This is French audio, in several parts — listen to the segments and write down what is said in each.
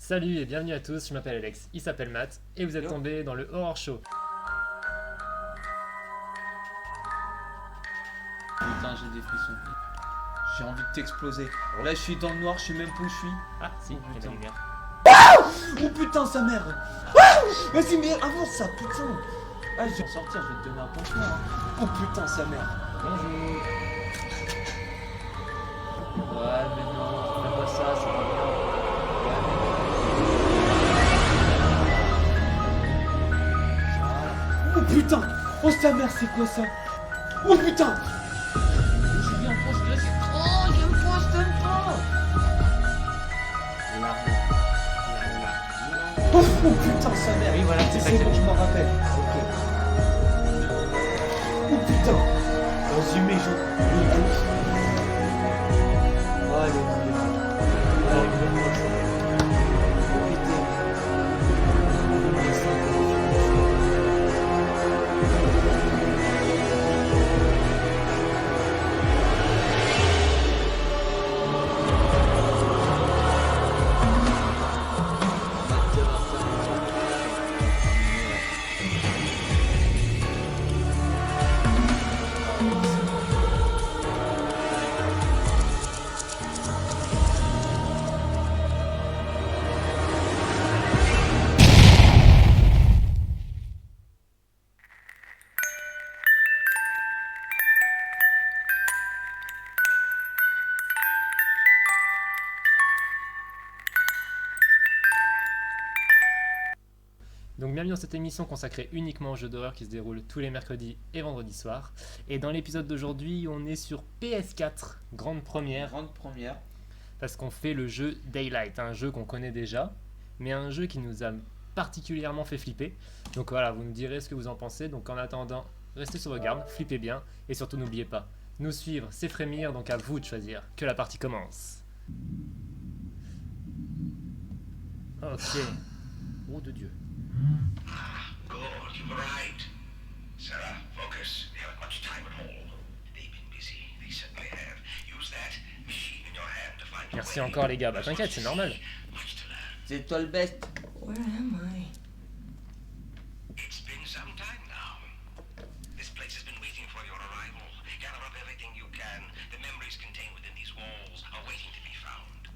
Salut et bienvenue à tous, je m'appelle Alex, il s'appelle Matt, et vous êtes Yo. tombés dans le Horror Show. Putain, j'ai des frissons. J'ai envie de t'exploser. Là, je suis dans le noir, je sais même pas où je suis. Ah si, Oh, il y a putain. la lumière. Oh putain, sa mère. Vas-y, mais avance ça, putain. Ah, je vais en sortir, je vais te donner un pansement. Hein. Oh putain, sa mère. Bonjour. Ouais, mais non, fais pas ça, ça va bien. Ouais, mais... Oh putain. Oh, sa mère, c'est quoi ça? Oh putain. Je viens proche de la... Oh, j'aime pas, je t'aime pas. Oh putain, sa mère. Oui, voilà, c'est ça C'est que bon, c'est. je m'en rappelle. Ok. Oh putain. Vas-y, mais je... Oh, alléluia. Donc bienvenue dans cette émission consacrée uniquement aux jeux d'horreur qui se déroulent tous les mercredis et vendredis soirs. Et dans l'épisode d'aujourd'hui, on est sur PS4, grande première, Grande première. parce qu'on fait le jeu Daylight, un jeu qu'on connaît déjà, mais un jeu qui nous a particulièrement fait flipper. Donc voilà, vous nous direz ce que vous en pensez. Donc en attendant, restez sur vos gardes, flippez bien, et surtout n'oubliez pas, nous suivre, c'est frémir, donc à vous de choisir. Que la partie commence. Ok. Oh de Dieu. Good, you were right. Sarah, focus. They haven't much time at all. They've been busy. They certainly have. Use that machine in your hand to find a Merci way. encore les gars, bah t'inquiète, c'est normal. Much to learn. C'est toi le best. Where am I? It's been some time now. This place has been waiting for your arrival. Gather up everything you can. The memories contained within these walls are waiting to be found.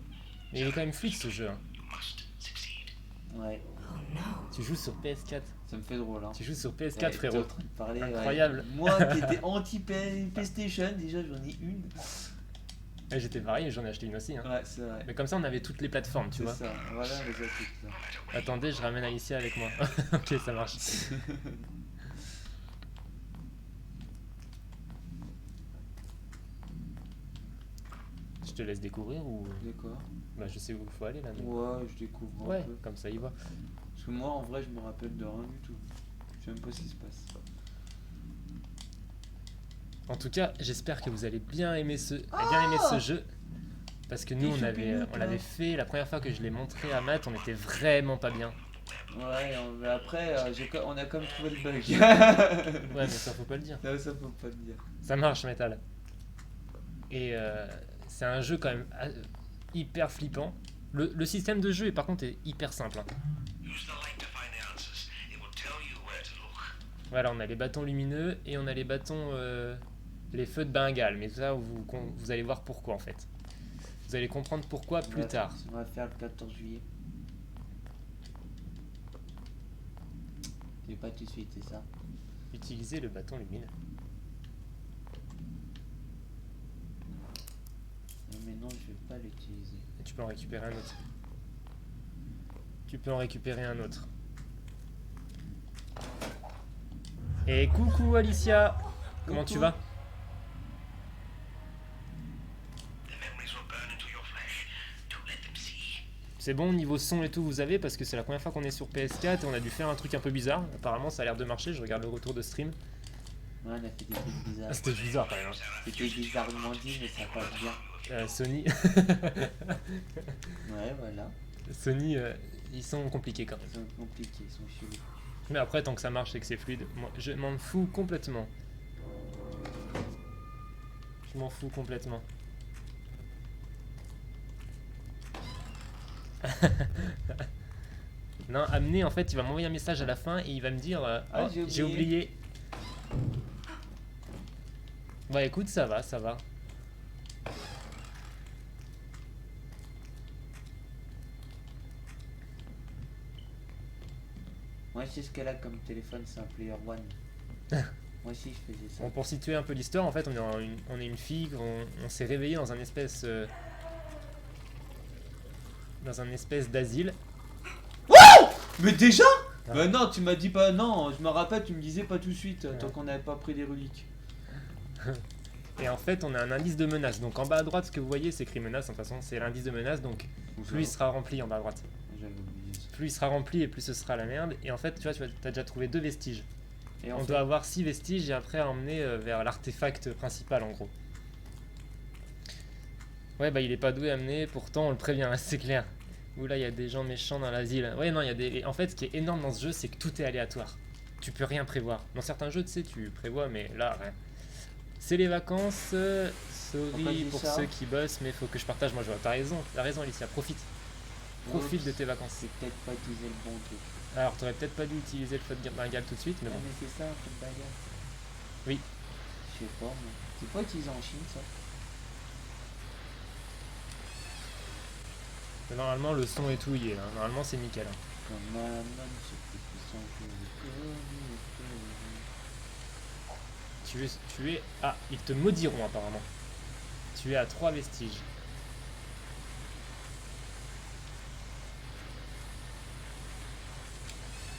Mais il est quand même fluide ce jeu. Hein. You must succeed. Ouais, Oh no. Tu joues sur PS4. ça me fait drôle. Hein. Tu joues sur PS4 Ouais, frérot. t'es en train de parler, ouais. Incroyable. Moi qui étais anti-PlayStation, déjà j'en ai une. Ouais, j'étais pareil, j'en ai acheté une aussi. Hein. Ouais, c'est vrai. Mais comme ça on avait toutes les plateformes, tu C'est vois. ça, voilà les autres. No matter where Attendez, je ramène Alicia avec moi. Ok, ça marche. Je te laisse découvrir ou... D'accord. Bah je sais où il faut aller là. mais- Ouais, je découvre un Ouais, peu. comme ça il va. Parce que moi en vrai je me rappelle de rien du tout. Je sais même pas ce qui se passe. En tout cas, j'espère que vous allez bien aimer ce jeu. Parce que nous, T'es choupinou, on toi. l'avait fait, la première fois que je l'ai montré à Matt, on était vraiment pas bien. Ouais, mais après on a comme trouvé le bug. Ouais, mais ça faut pas le dire. Non, ça faut pas le dire. Ça marche, Metal. Et c'est un jeu quand même hyper flippant. Le système de jeu, par contre, est hyper simple. Hein. use the light to find the answers. It will tell you where to look. Voilà, on a les bâtons lumineux et on a les bâtons, les feux de Bengale. Mais ça, vous allez voir pourquoi en fait. Vous allez comprendre pourquoi plus tard. On va faire le 14 juillet. C'est pas tout de suite, c'est ça. Utilisez le bâton lumineux. Non, mais non, je vais pas l'utiliser. Et tu peux en récupérer un autre. Tu peux en récupérer un autre. Et coucou Alicia. Comment tu Coucou. vas? The memories will burn into your flesh. Don't let them see. C'est bon, niveau son et tout, vous avez, parce que c'est la première fois qu'on est sur PS4 et on a dû faire un truc un peu bizarre. Apparemment, ça a l'air de marcher. Je regarde le retour de stream. Ouais, on a fait des trucs bizarres. Ah, c'était bizarre quand même. C'était bizarrement dit, mais ça passe bien. Sony, Ouais, voilà. Sony, ils sont compliqués quand même. Ils sont compliqués, ils sont chelous. Mais après, tant que ça marche et que c'est fluide, moi, je m'en fous complètement. Je m'en fous complètement. Non, amener, en fait, il va m'envoyer un message à la fin et il va me dire Ah, oh, j'ai j'ai oublié. Bah écoute, ça va, ça va. Moi, je sais ce qu'elle a comme téléphone, c'est un Player One. Moi aussi, je faisais ça. Bon, pour situer un peu l'histoire, en fait, on est une fille, on s'est réveillé dans un espèce d'asile. Mais déjà Ah. Bah non, tu m'as dit pas. Non, je me rappelle, tu me disais pas tout de suite, tant qu'on n'avait pas pris des reliques. Et en fait, on a un indice de menace. Donc en bas à droite, ce que vous voyez, c'est écrit menace. De toute façon, c'est l'indice de menace. Donc plus il sera rempli en bas à droite, J'avais oublié ça. plus il sera rempli et plus ce sera la merde. Et en fait, tu as déjà trouvé 2 vestiges. Et On en fait, doit avoir 6 vestiges et après à emmener vers l'artefact principal en gros. Ouais, bah il est pas doué à amener, pourtant on le prévient, c'est clair. Oula, il y a des gens méchants dans l'asile. Ouais, non, il y a des. En fait, ce qui est énorme dans ce jeu, c'est que tout est aléatoire. Tu peux rien prévoir. Dans certains jeux, tu sais, tu prévois, mais là, rien. C'est les vacances. Pourquoi Sorry tu dis pour ça ceux qui bossent, mais faut que je partage. Moi, je vois. T'as raison, Alicia, profite. Profite de tes vacances. c'est peut-être pas utiliser le bon truc. Alors, t'aurais peut-être pas dû utiliser le feu de Bengale tout de suite, mais Ah, bon. mais c'est ça, un peu de bagarre. Oui. Je sais pas, moi. C'est pas utilisé en Chine, ça. Mais normalement, le son et tout y est là. Normalement, c'est nickel. Hein. Comme un homme, ce qui sont Tu es. Ah, ils te maudiront apparemment. Tu es à 3 vestiges.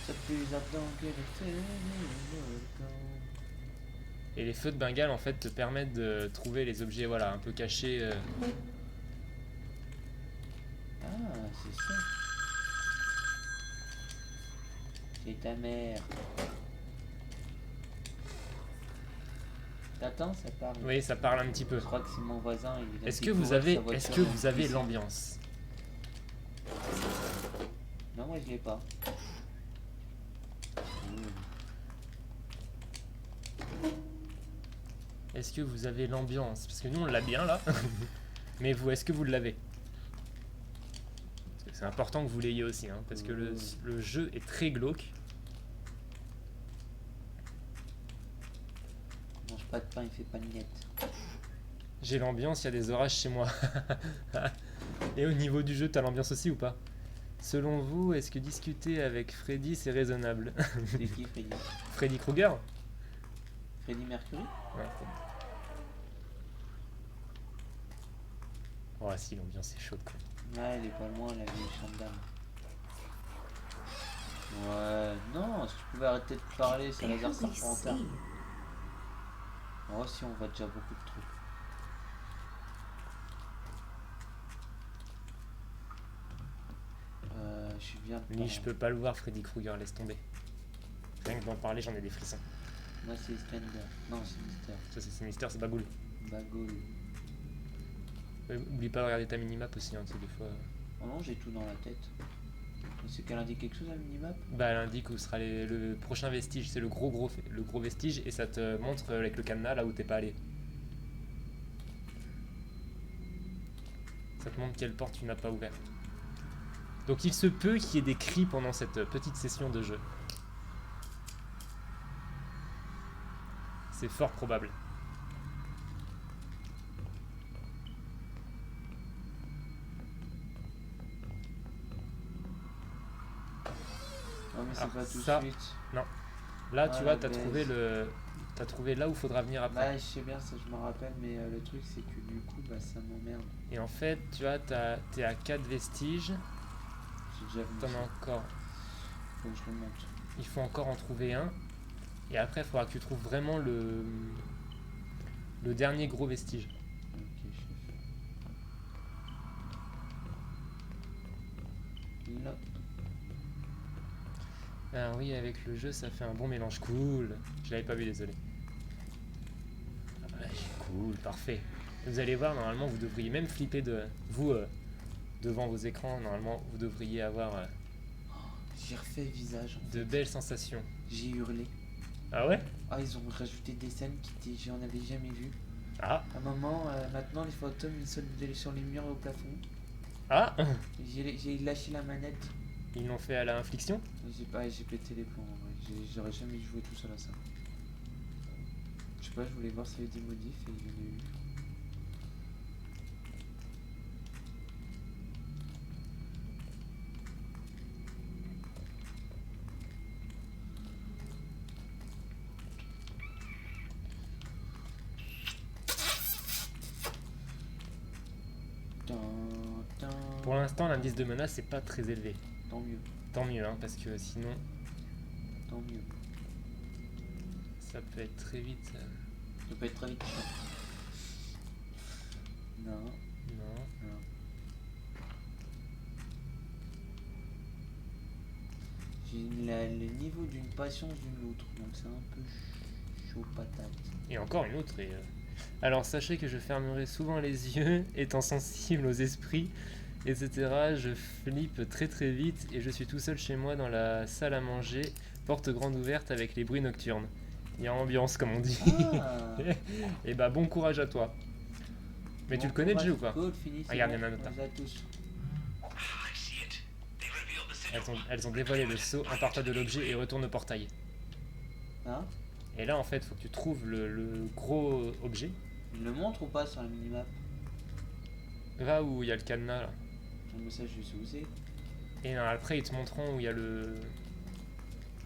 ça plus ardent que le feu du volcan. Et les feux de Bengale en fait te permettent de trouver les objets voilà un peu cachés. Ah, c'est ça. C'est ta mère. T'attends, ça parle. Oui, ça parle un petit peu. Je crois que c'est mon voisin. Il a Est-ce que découvert vous sa voiture avez dans une l'ambiance? piscine. Non, moi je l'ai pas. Est-ce que vous avez l'ambiance? Parce que nous on l'a bien là. Mais vous, est-ce que vous l'avez? Parce que c'est important que vous l'ayez aussi, hein, parce que le jeu est très glauque. Il mange pas de pain, il fait pas de miettes. J'ai l'ambiance, il y a des orages chez moi. Et au niveau du jeu, t'as l'ambiance aussi ou pas? Selon vous, est-ce que discuter avec Freddy c'est raisonnable? C'est qui Freddy? Freddy Krueger? Freddy Mercury? Ouais. Oh si, l'ambiance est chaude quoi. Ouais, elle est pas loin, la vieille chambre d'âme. Ouais, non, si tu pouvais arrêter de parler, ça laser Barely serpentard. see. Oh, si, on voit déjà beaucoup de trucs. Je suis bien. Lui, je peux pas le voir, Freddy Krueger, laisse tomber. Rien que d'en parler, j'en ai des frissons. Moi, c'est Slender. Non, Sinister. Ça, c'est Sinister, c'est Bagoul. Bagoul. Oublie pas de regarder ta minimap aussi, hein, tu sais, des fois. Oh non, j'ai tout dans la tête. Mais c'est qu'elle indique quelque chose, la minimap? Bah, elle indique où sera le prochain vestige, c'est le gros vestige, et ça te montre avec le cadenas là où t'es pas allé. Ça te montre quelle porte tu n'as pas ouverte. Donc il se peut qu'il y ait des cris pendant cette petite session de jeu. C'est fort probable. Non, mais c'est Alors, pas tout ça- de suite. Là, Ah, tu vois, la baisse. t'as trouvé là où faudra venir après. Bah, je sais bien, ça je me rappelle, mais le truc c'est que du coup, bah, ça m'emmerde. Et en fait, tu vois, t'es à 4 vestiges. J'ai déjà vu T'en ça. as encore. Faut que je le monte. Il faut encore en trouver un. Et après, il faudra que tu trouves vraiment le dernier gros vestige. Ok, chef. Là. Ah oui, avec le jeu, ça fait un bon mélange. Cool. Je l'avais pas vu, désolé. Ah, ouais, cool, parfait. Vous allez voir, normalement, vous devriez même flipper de vous devant vos écrans. Normalement, vous devriez avoir J'ai refait le visage. En de fait. belles sensations. J'ai hurlé. Ah ouais? Ah, ils ont rajouté des scènes qui j'en avais jamais vu. Ah, À un moment, maintenant, les fantômes ils sautent sur les murs et au plafond. Ah, J'ai lâché la manette. ils l'ont fait à la infliction. J'ai pété les plombs. En vrai. J'aurais jamais joué tout seul à ça. Je sais pas, je voulais voir s'il y avait des modifs et il y en a eu. Pour l'instant, l'indice de menace c'est pas très élevé. Tant mieux, Tant mieux, hein, parce que sinon, tant mieux. ça peut être très vite. Ça peut être très vite chiant. Non, Non. non. J'ai le niveau d'une patience d'une autre, donc c'est un peu chaud patate. Et encore une autre. Alors sachez que je fermerai souvent les yeux, étant sensible aux esprits, etc. Je flippe très très vite et je suis tout seul chez moi dans la salle à manger, porte grande ouverte avec les bruits nocturnes. Il y a ambiance comme on dit. Ah. Et bah bon courage à toi. Mais tu le connais le jeu ou pas? Cool, fini, c'est Regarde, bon, il y en a un autre là. on les a tous. Ah, I see it. They revealed the sigil. Elles ont dévoilé le sceau, empartent de l'objet et retournent au portail. Hein? Et là en fait faut que tu trouves le gros objet. Il le montre ou pas sur la minimap? Va où il y a le cadenas là. Le message, je sais où c'est. Et après ils te montreront où il y a le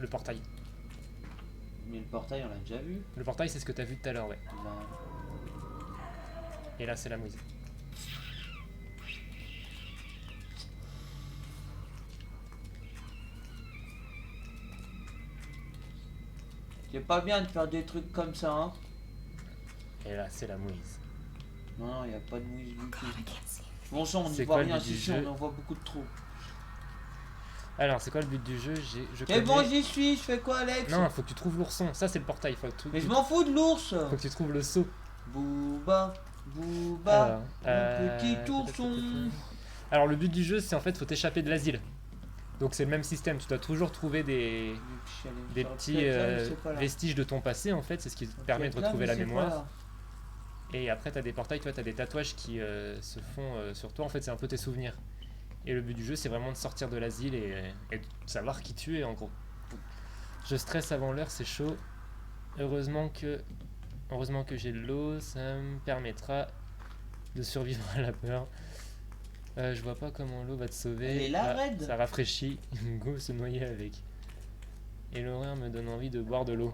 portail. Mais le portail, on l'a déjà vu. Le portail c'est ce que t'as vu tout à l'heure, ouais. Il a- Et là c'est la mouise. C'est pas bien de faire des trucs comme ça, hein. Et là c'est la mouise. Non, non, y a pas de mouise du God, tout. I can't see. Bon sang, on n'y C'est voit quoi le rien, but du si jeu? on en voit beaucoup de trop. Alors c'est quoi le but du jeu? Je Et connais... bon, j'y suis, je fais quoi, Alex? Non, faut que tu trouves l'ourson. Ça c'est le portail. Mais je m'en fous de l'ours. faut que tu trouves le seau. Booba, Booba, Alors, mon petit ourson. Alors le but du jeu c'est en fait faut t'échapper de l'asile. Donc c'est le même système. Tu dois toujours trouver des petits vestiges de ton passé en fait. C'est ce qui te permet de retrouver la mémoire. Et après t'as des portails, toi t'as des tatouages qui se font sur toi. En fait c'est un peu tes souvenirs. Et le but du jeu c'est vraiment de sortir de l'asile et de savoir qui tu es en gros. Je stresse avant l'heure, c'est chaud. Heureusement que j'ai de l'eau, ça me permettra de survivre à la peur. Je vois pas comment l'eau va te sauver. Elle est là, Ah, raide. ça rafraîchit. Go se noyer avec. Et l'horreur me donne envie de boire de l'eau.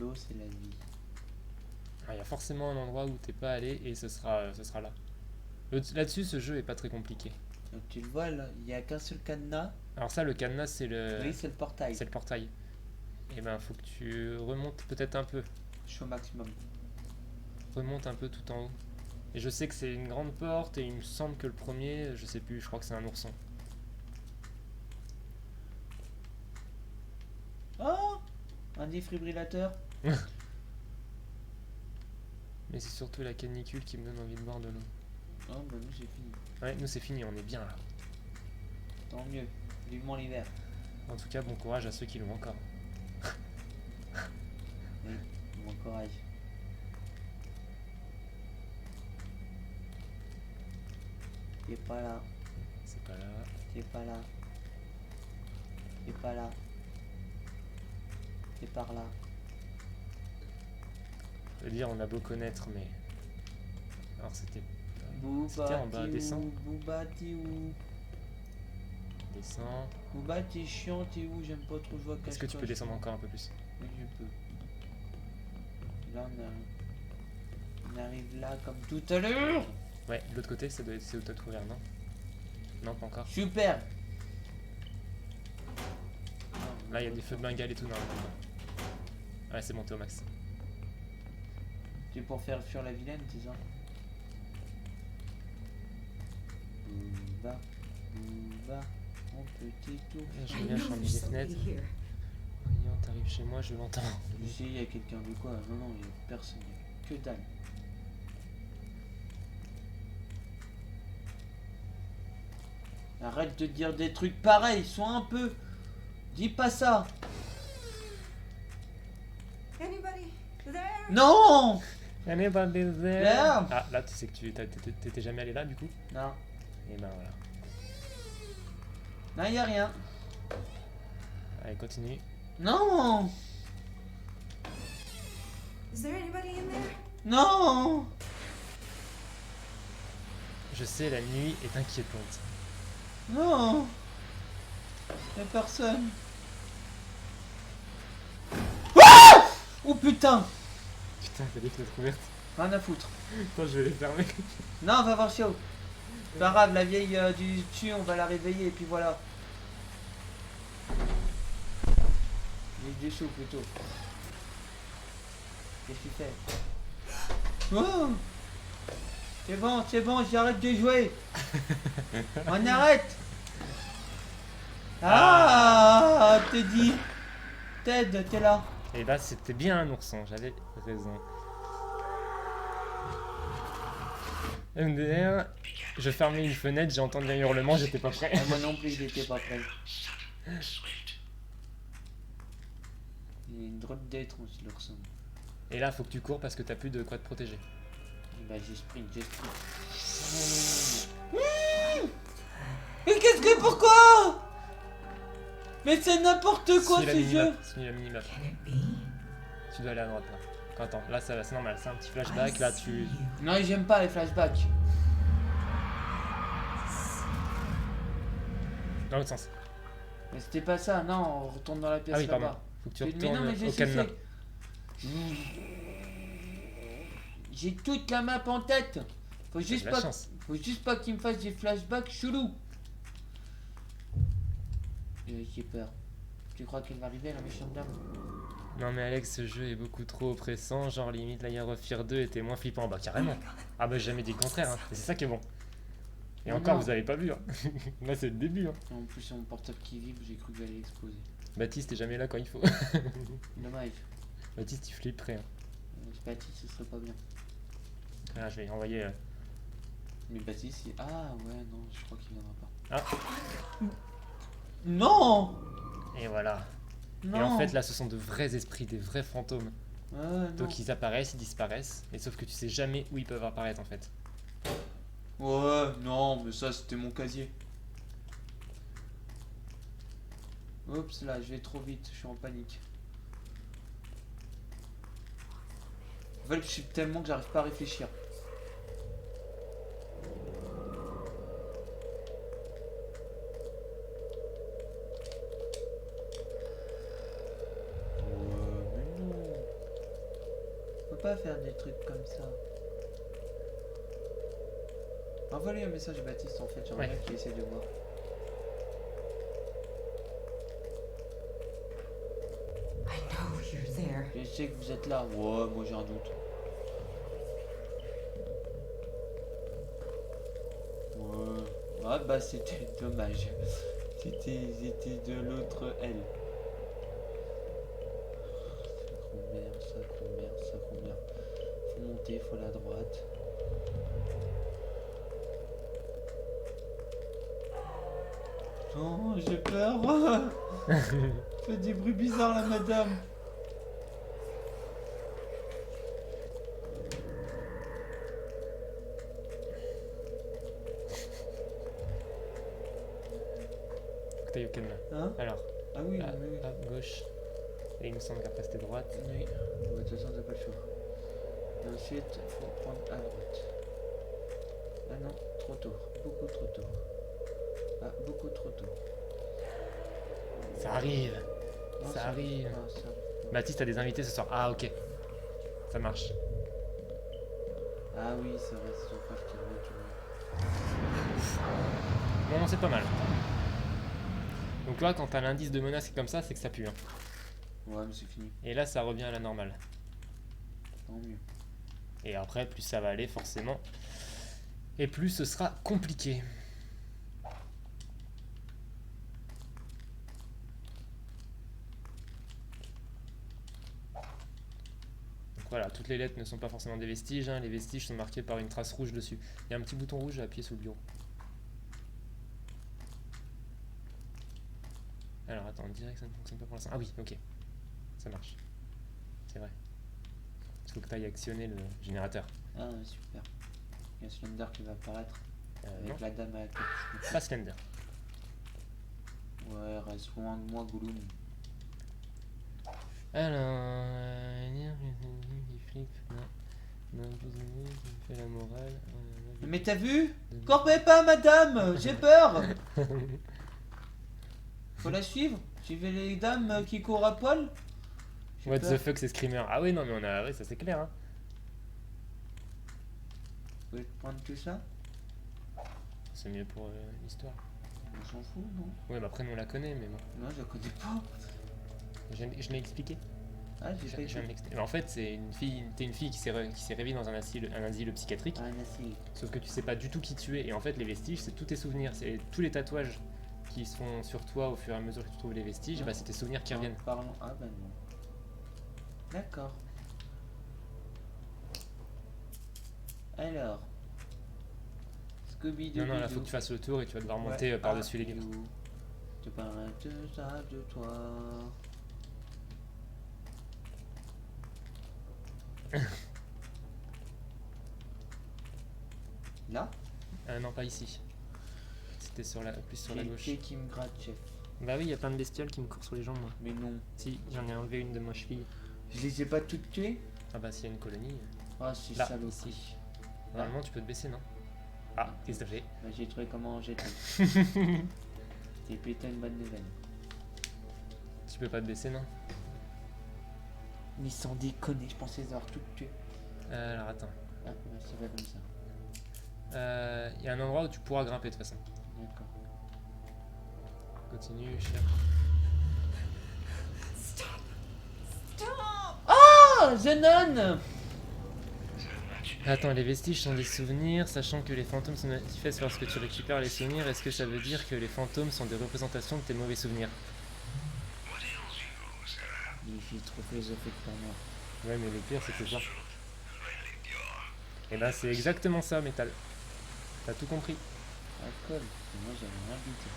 L'eau, c'est la vie. Il y a forcément un endroit où t'es pas allé et ce sera là. Là-dessus, ce jeu est pas très compliqué. Donc, tu le vois, là, il n'y a qu'un seul cadenas. Alors ça, le cadenas, c'est Oui, c'est le portail. le portail. Et ben, faut que tu remontes peut-être un peu. Je suis au maximum. Remonte un peu tout en haut. Et je sais que c'est une grande porte et il me semble que le premier, je sais plus, je crois que c'est un ourson. Oh, un défibrillateur. Mais c'est surtout la canicule qui me donne envie de boire de l'eau. Oh, bah nous, c'est fini. Ouais, nous c'est fini, on est bien là. Tant mieux. Vivement l'hiver. En tout cas, bon courage à ceux qui l'ont encore. Oui, bon courage. T'es pas là. C'est pas là. T'es pas là. T'es pas là. T'es par là. Je veux dire, on a beau connaître, mais. Alors c'était. Booba, en bas, t'es descends. où? Booba, t'es où? Descends. Booba, t'es chiant, t'es où? J'aime pas trop, je vois Est-ce que tu peux descendre encore un peu plus? Oui, je peux. Là, on arrive là comme tout à l'heure. Ouais, de l'autre côté, c'est où t'as trouvé, non? Non, pas encore. Super. Là, il y a des feux de Bengale et tout normalement. Ouais, c'est monté au max. C'est pour faire fuir la vilaine, c'est ça? Booba, Booba, mon petit tour. Je I viens, je know ferme there's les somebody fenêtres. here. Voyons, t'arrives chez moi, je l'entends. Ici, il y a quelqu'un de quoi? Non, non, il y a personne. Il y a que dalle. Arrête de dire des trucs pareils, sois un peu. Dis pas ça. Anybody there? Non! Anybody there? Merde. Ah, là, tu sais que t'étais jamais allé là, du coup? Non. Et ben voilà. Non, y a rien. Allez, continue. Non. Is there anybody in there? Non. Je sais, la nuit est inquiétante. Non. Y'a personne. Ah oh putain. Putain, t'as des fenêtres ouvertes. Rien à foutre. Attends, je vais les fermer. Non, on va voir Chio. Pas grave, la vieille du dessus, on va la réveiller et puis voilà. Il est chaud plutôt. Qu'est-ce que tu fais? Oh c'est bon, j'arrête de jouer. On arrête. Ah, t'es dit. Ted, t'es là. Et là, c'était bien un ourson, j'avais raison. MDR, je fermais une fenêtre, j'ai entendu un hurlement, j'étais pas prêt. Ah, moi non plus, j'étais pas prêt. Il est une drôle d'être, l'ourson. Et là, faut que tu cours parce que t'as plus de quoi te protéger. Bah j'ai sprint. Mais qu'est-ce que pourquoi? Mais c'est n'importe quoi Suis la ce jeu. minimap, suis la minimap. Can it be? Tu dois aller à droite là. Attends, là ça va, c'est normal, c'est un petit flashback, là tu... Non, j'aime pas les flashbacks. Dans l'autre sens. Mais c'était pas ça, non, on retourne dans la pièce Ah oui, pardon. là-bas. Faut que tu Mais non, mais retournes je au cadenas. sais. J'ai toute la map en tête. Faut juste de la pas, chance. faut juste pas qu'il me fasse des flashbacks chelous. J'ai peur. Tu crois qu'elle va arriver la méchante dame? Non mais Alex, ce jeu est beaucoup trop oppressant, genre limite la Year of Fear 2 était moins flippant. Bah carrément. Ah bah j'ai jamais dit le contraire, hein. Et c'est ça qui est bon. Et Non, encore, non. vous avez pas vu, hein. Là c'est le début, hein. En plus, c'est mon portable qui vibre, j'ai cru que j'allais exploser. Baptiste est jamais là quand il faut. Dommage. Baptiste il flipperait, hein. Baptiste, ce serait pas bien. Ah, je vais y envoyer... Mais Baptiste, il... Ah ouais, non, je crois qu'il viendra pas. Ah. Non. Et voilà. Non. Et en fait là ce sont de vrais esprits, des vrais fantômes. Non. Donc ils apparaissent, ils disparaissent. Et sauf que tu sais jamais où ils peuvent apparaître en fait. Ouais, non, mais ça c'était mon casier. Oups, là, je vais trop vite, je suis en panique. En fait, je suis tellement que j'arrive pas à réfléchir. Mais non. On peut pas faire des trucs comme ça. Envoie-lui un message à Baptiste en fait, j'aimerais bien qu'il essaie de voir. I know you're there. Je sais que vous êtes là. Ouais, moi j'ai un doute. Ouais. Ah bah c'était dommage. C'était de l'autre aile. Sacre merde. Faut monter, faut aller à droite. Non, j'ai peur. Fait des bruits bizarres la madame. Écoutez, Yoken là. Hein? Alors, Ah oui, là, mais oui. à gauche. Et il me semble qu'après c'était droite. Oui. Bon, de toute façon, t'as pas le choix. Et ensuite, faut prendre à droite. Ah non, trop tôt. Beaucoup trop tôt. Ah, beaucoup trop tôt. Ça arrive. Non, Ça arrive. Ah, ça... Baptiste a des invités ce soir. Ah ok. Ça marche. Ah oui, c'est vrai, c'est son frère qui revient. Bon, c'est pas mal. Donc là, quand t'as l'indice de menace comme ça, c'est que ça pue. Hein. Ouais, mais c'est fini. Et là, ça revient à la normale. Tant mieux. Et après, plus ça va aller, forcément. Et plus ce sera compliqué. Donc voilà, toutes les lettres ne sont pas forcément des vestiges. Hein. Les vestiges sont marqués par une trace rouge dessus. Il y a un petit bouton rouge à appuyer sur le bureau. Alors attends, on dirait que ça ne fonctionne pas pour l'instant. Ah oui, ok. Ça marche. C'est vrai. Il faut que tu ailles actionner le générateur. Ah, super. Il y a Slender qui va apparaître Non, avec la dame à la tête. pas Slender. Ouais, reste loin de moi, Gollum. Alors, qui flippe, non, prisonnier qui me fait la morale. Mais t'as vu? Corpez pas, madame! J'ai peur! Faut la suivre? Suivez les dames qui courent à poil? J'ai What peur. the fuck, c'est Screamer. Ah oui, non, mais on a. Ouais, ça c'est clair, hein. Vous voulez prendre tout ça? C'est mieux pour l'histoire. On s'en fout, non? Ouais, bah après, nous on la connaît, mais bon. Non, je la connais pas. Je l'ai expliqué. Ah, j'ai pas Je viens de écouté. l'expliquer. Mais en fait, c'est une fille, t'es une fille qui s'est réveillée dans un asile psychiatrique. Ah, Nassi. Sauf que tu sais pas du tout qui tu es. Et en fait, les vestiges, c'est tous tes souvenirs. C'est tous les tatouages qui se font sur toi au fur et à mesure que tu trouves les vestiges. Bah, c'est tes souvenirs qui reviennent. Parlons. Ah, bah non. D'accord. Alors. Scooby-Doo. Non, non, là, faut que tu fasses le tour et tu vas devoir monter par-dessus les murs. Tu parles de ça, de toi. Là? Non, pas ici. C'était plus sur la J'ai gauche. pied qui me gratte, chef. Bah oui, il y a plein de bestioles qui me courent sur les jambes, moi. Mais non. Si, j'en ai enlevé une de ma cheville. Je les ai pas toutes tuées? Ah bah s'il y a une colonie. Ah, c'est Là, saloperie. ici. Normalement, tu peux te baisser, non? Ah, qu'est-ce que t'as fait? Bah, j'ai trouvé comment en jeter. T'es pété une bonne nouvelle. Tu peux pas te baisser, non? Mais sans déconner, je pensais les avoir toutes tuées. Alors attends. Ah, bah, c'est pas comme ça. Il y a un endroit où tu pourras grimper de toute façon. D'accord. Continue, cher. Oh, Zenon! Attends, les vestiges sont des souvenirs, sachant que les fantômes se manifestent lorsque tu récupères les souvenirs, est-ce que ça veut dire que les fantômes sont des représentations de tes mauvais souvenirs? What ails you, Sarah? Il fait trop philosophique pour moi. Ouais, mais le pire, c'est que c'est ça. Really pure. Et ben, c'est exactement ça, Métal. T'as tout compris. Ah, cool. Et moi, j'avais rien du tout.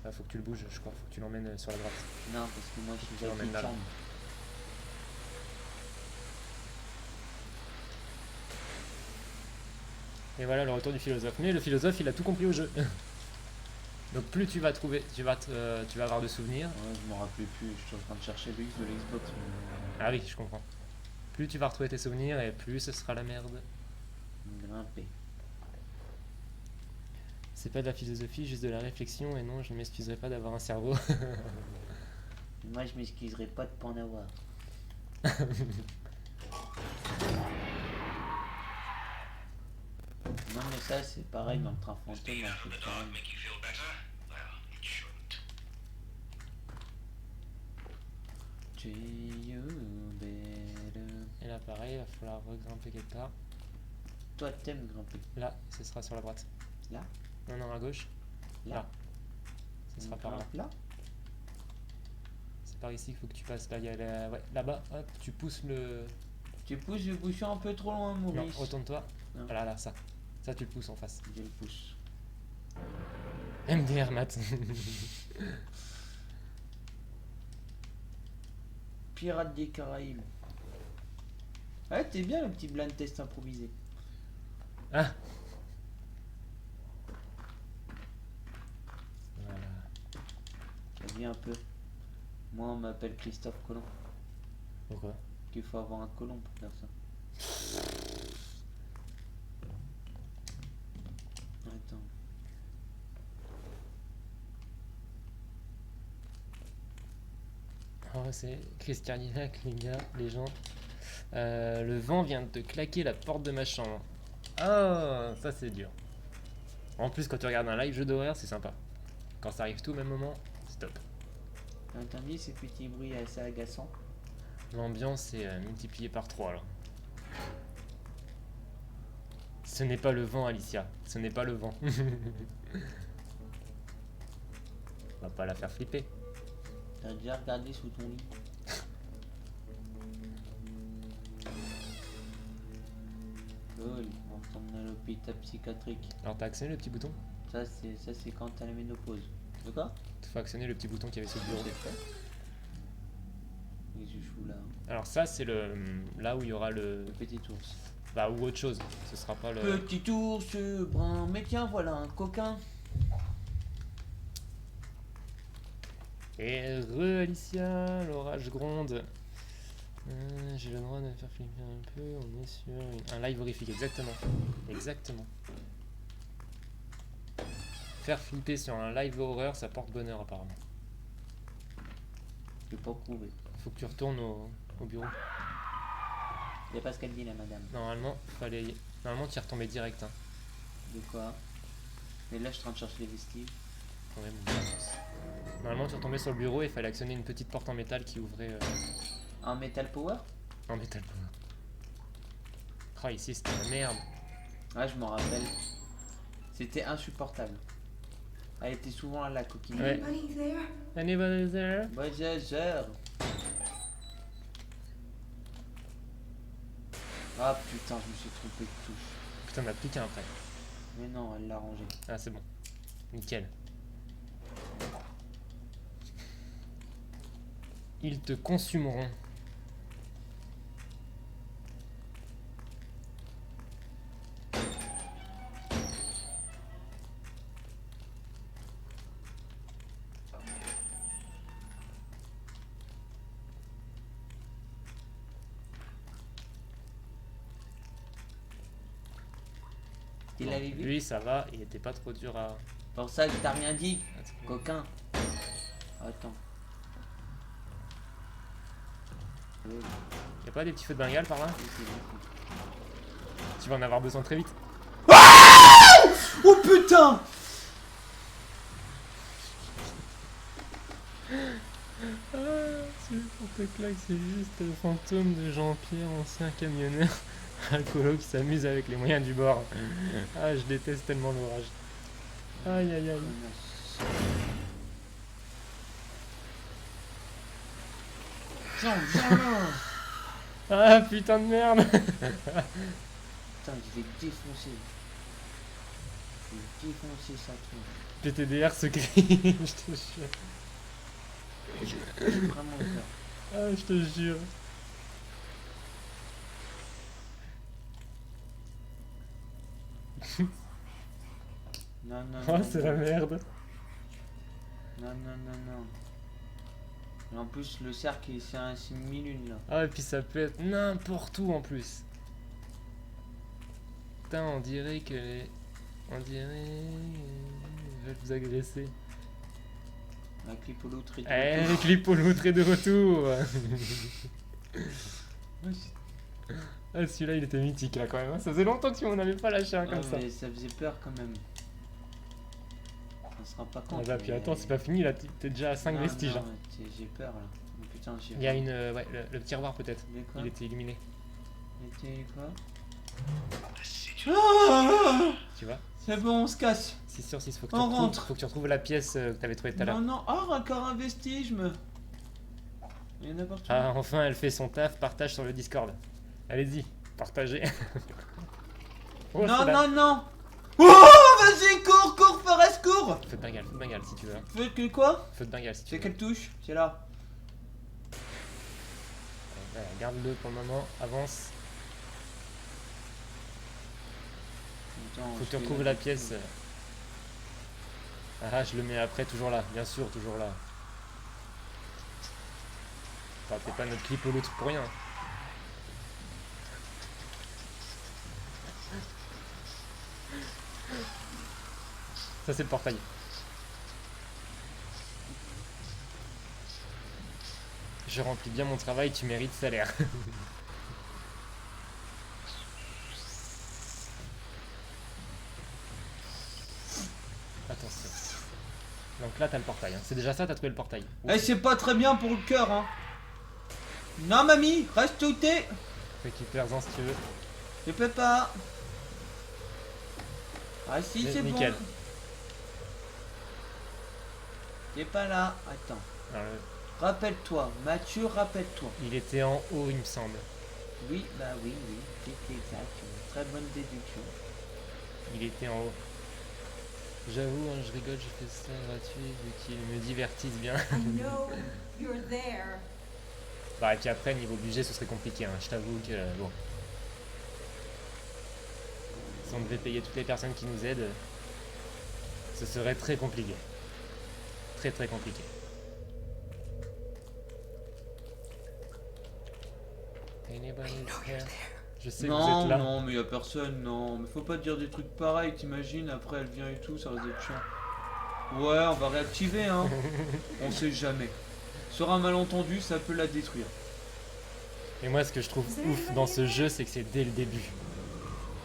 Ah, faut que tu le bouges, je crois. Faut que tu l'emmènes sur la droite. Non, parce que moi, je suis Tu l'emmènes avec là. une chambre. Et voilà le retour du philosophe. Mais le philosophe, il a tout compris au jeu. Donc plus tu vas trouver, tu vas avoir de souvenirs. Ouais, je m'en rappelais plus. Je suis en train de chercher le X de l'Xbox. Ah oui, je comprends. Plus tu vas retrouver tes souvenirs et plus ce sera la merde. Grimper. C'est pas de la philosophie, juste de la réflexion. Et non, je ne m'excuserai pas d'avoir un cerveau. Moi, je m'excuserai pas de pas en avoir. Non, mais ça, c'est pareil dans le train fantôme. Being hein, out of c'est the pareil. dark make you feel better? Well, it shouldn't. To you better. Et là, pareil, il va falloir regrimper quelque part. Toi, t'aimes grimper. Là, ce sera sur la droite. Là? Non, non, à gauche. Là. Ce sera On par là. grimpe là? C'est par ici qu'il faut que tu passes. Là, il y a la... Ouais, là-bas, hop, tu pousses le... Tu pousses le bouchon un peu trop loin, Non, Maurice. retourne-toi. Non. Voilà, là, ça. Ça, tu le pousses en face. Je le pousse. MDR, Matt. Pirates des Caraïbes. Ouais, t'es bien le petit blind test improvisé. Ah. Voilà. T'as vu un peu. Moi, on m'appelle Christophe Colomb. Pourquoi? Qu'il faut avoir un colomb pour faire ça. Attends. Oh, c'est Chris Cardillac, les gars, les gens. Le vent vient de te claquer la porte de ma chambre. Oh, ça c'est dur. En plus, quand tu regardes un live jeu d'horreur, c'est sympa. Quand ça arrive tout au même moment, c'est top. T'as entendu ces petits bruits assez agaçants? L'ambiance est multipliée par 3 là. Ce n'est pas le vent, Alicia. Ce n'est pas le vent. On va pas la faire flipper. T'as déjà regardé sous ton lit? Cool, on t'emmène à l'hôpital psychiatrique. Alors t'as actionné le petit bouton? Ça c'est quand t'as la ménopause. De quoi? Faut actionner le petit bouton qu'il y avait sur le bureau. C'est fait. Et je fous là. Alors ça c'est le là où il y aura le Le petit ours. bah ou autre chose. Ce sera pas le. Petit ours brun, mais tiens, voilà un coquin. Et Alicia, l'orage gronde. J'ai le droit de me faire flipper un peu. On est sur un live horrifique, exactement. Exactement. Faire flipper sur un live horreur, ça porte bonheur apparemment. Je peux pas prouver. Faut que tu retournes au bureau. Il y a pas ce qu'elle dit, la madame. Normalement, normalement tu y retombais direct. Hein. De quoi? Mais là, je suis en train de chercher les vestiges. Ouais, bon, normalement, tu retombais sur le bureau et il fallait actionner une petite porte en métal qui ouvrait Un Metal Power? en métal. Oh, ici c'était la merde. Ah, je m'en rappelle. C'était insupportable. Elle était souvent à la coquine. Ouais. Anybody there? Anybody there? Voyageur. Ah putain, je me suis trompé de touche. Putain, on a plus qu'un après. Mais non, elle l'a rangé. Ah, c'est bon. Nickel. Ils te consumeront. Tu Bon, l'avais vu? lui, ça va, il était pas trop dur à. Pour ça que t'as rien dit, à trouver. coquin. Attends. Y a pas des petits feux de Bengale par là? Tu vas en avoir besoin très vite. Oh putain! Ah, c'est n'importe quoi, c'est juste le fantôme de Jean-Pierre, ancien camionneur alcoolo qui s'amuse avec les moyens du bord. Ah, je déteste tellement l'orage. Aïe aïe aïe. Tiens, viens là! Ah putain de merde. Putain, je vais défoncer. Je vais défoncer ça, tout. PTDR se crie, je te jure. J'ai vraiment peur. Ah, je te jure. Non, non, Oh, non. c'est la merde. Non, non, non, non. Et en plus, le cercle, c'est une mi-lune là. Ah, et puis ça peut être n'importe où en plus. Putain, on dirait que les. On dirait. Ils veulent vous agresser. La clip au loutre et tout. Eh, clip au loutre est de retour. Ah, celui-là, il était mythique là quand même. Hein. Ça faisait longtemps que tu m'en avais pas lâché un comme ça. Mais ça faisait peur quand même. On se rend pas compte. Ah bah, puis mais- attends, c'est pas fini là, t'es déjà à 5 Non, vestiges. non, hein. j'ai peur là. Oh, putain, j'ai Il y a une. Ouais, le tiroir peut-être. Mais quoi? Il était illuminé. Était quoi? The situation Ah, Tu vois c'est bon, on se casse. 6 sur 6, faut que, On rentre. faut que tu retrouves la pièce que t'avais trouvée tout à l'heure. Non, non, oh, encore un vestige, me. Il y en a partout. Ah, enfin, elle fait son taf, partage sur le Discord. Allez-y, partagez. Oh, non, c'est la- non, non. Oh, vas-y, cours, cours, Forest, cours. Feu de Bengale si tu veux. Hein. Feu que quoi? Feu de Bengale si tu C'est veux. quelle touche? C'est là. Voilà, garde-le pour le moment, avance. Attends, Faut que tu je fais- retrouves la pièce. Ah, je le mets après, toujours là, bien sûr, toujours là. Enfin, t'es pas notre clip au l'autre pour rien. Ça, c'est le portail. Je remplis bien mon travail, tu mérites salaire. Attention. Donc là, t'as le portail. Hein. C'est déjà ça, t'as trouvé le portail. Eh, c'est pas très bien pour le cœur, hein. Non, mamie, reste où t'es. Récupère-en si tu veux. Je peux pas. Ah, si, c'est bon. Nickel. T'es pas là. Attends. Alors, Rappelle-toi, Mathieu, rappelle-toi. il était en haut, il me semble. Oui, bah oui, oui, c'est exact. Une très bonne déduction. Il était en haut. J'avoue, hein, je rigole, je fais ça gratuit vu qu'ils me divertissent bien. I know you're there. Bah, et puis après, niveau budget, ce serait compliqué. Hein. Je t'avoue que, bon. Si on devait payer toutes les personnes qui nous aident, ce serait très compliqué. Très très compliqué. Anybody here? Je sais que vous Non, êtes là. non, mais y a personne, non. Mais faut pas dire des trucs pareils, t'imagines, après elle vient et tout, ça risque d'être chiant. Ouais, on va réactiver, hein. On sait jamais. Sur un malentendu, ça peut la détruire. Et moi, ce que je trouve ouf dans ce jeu, c'est que c'est dès le début.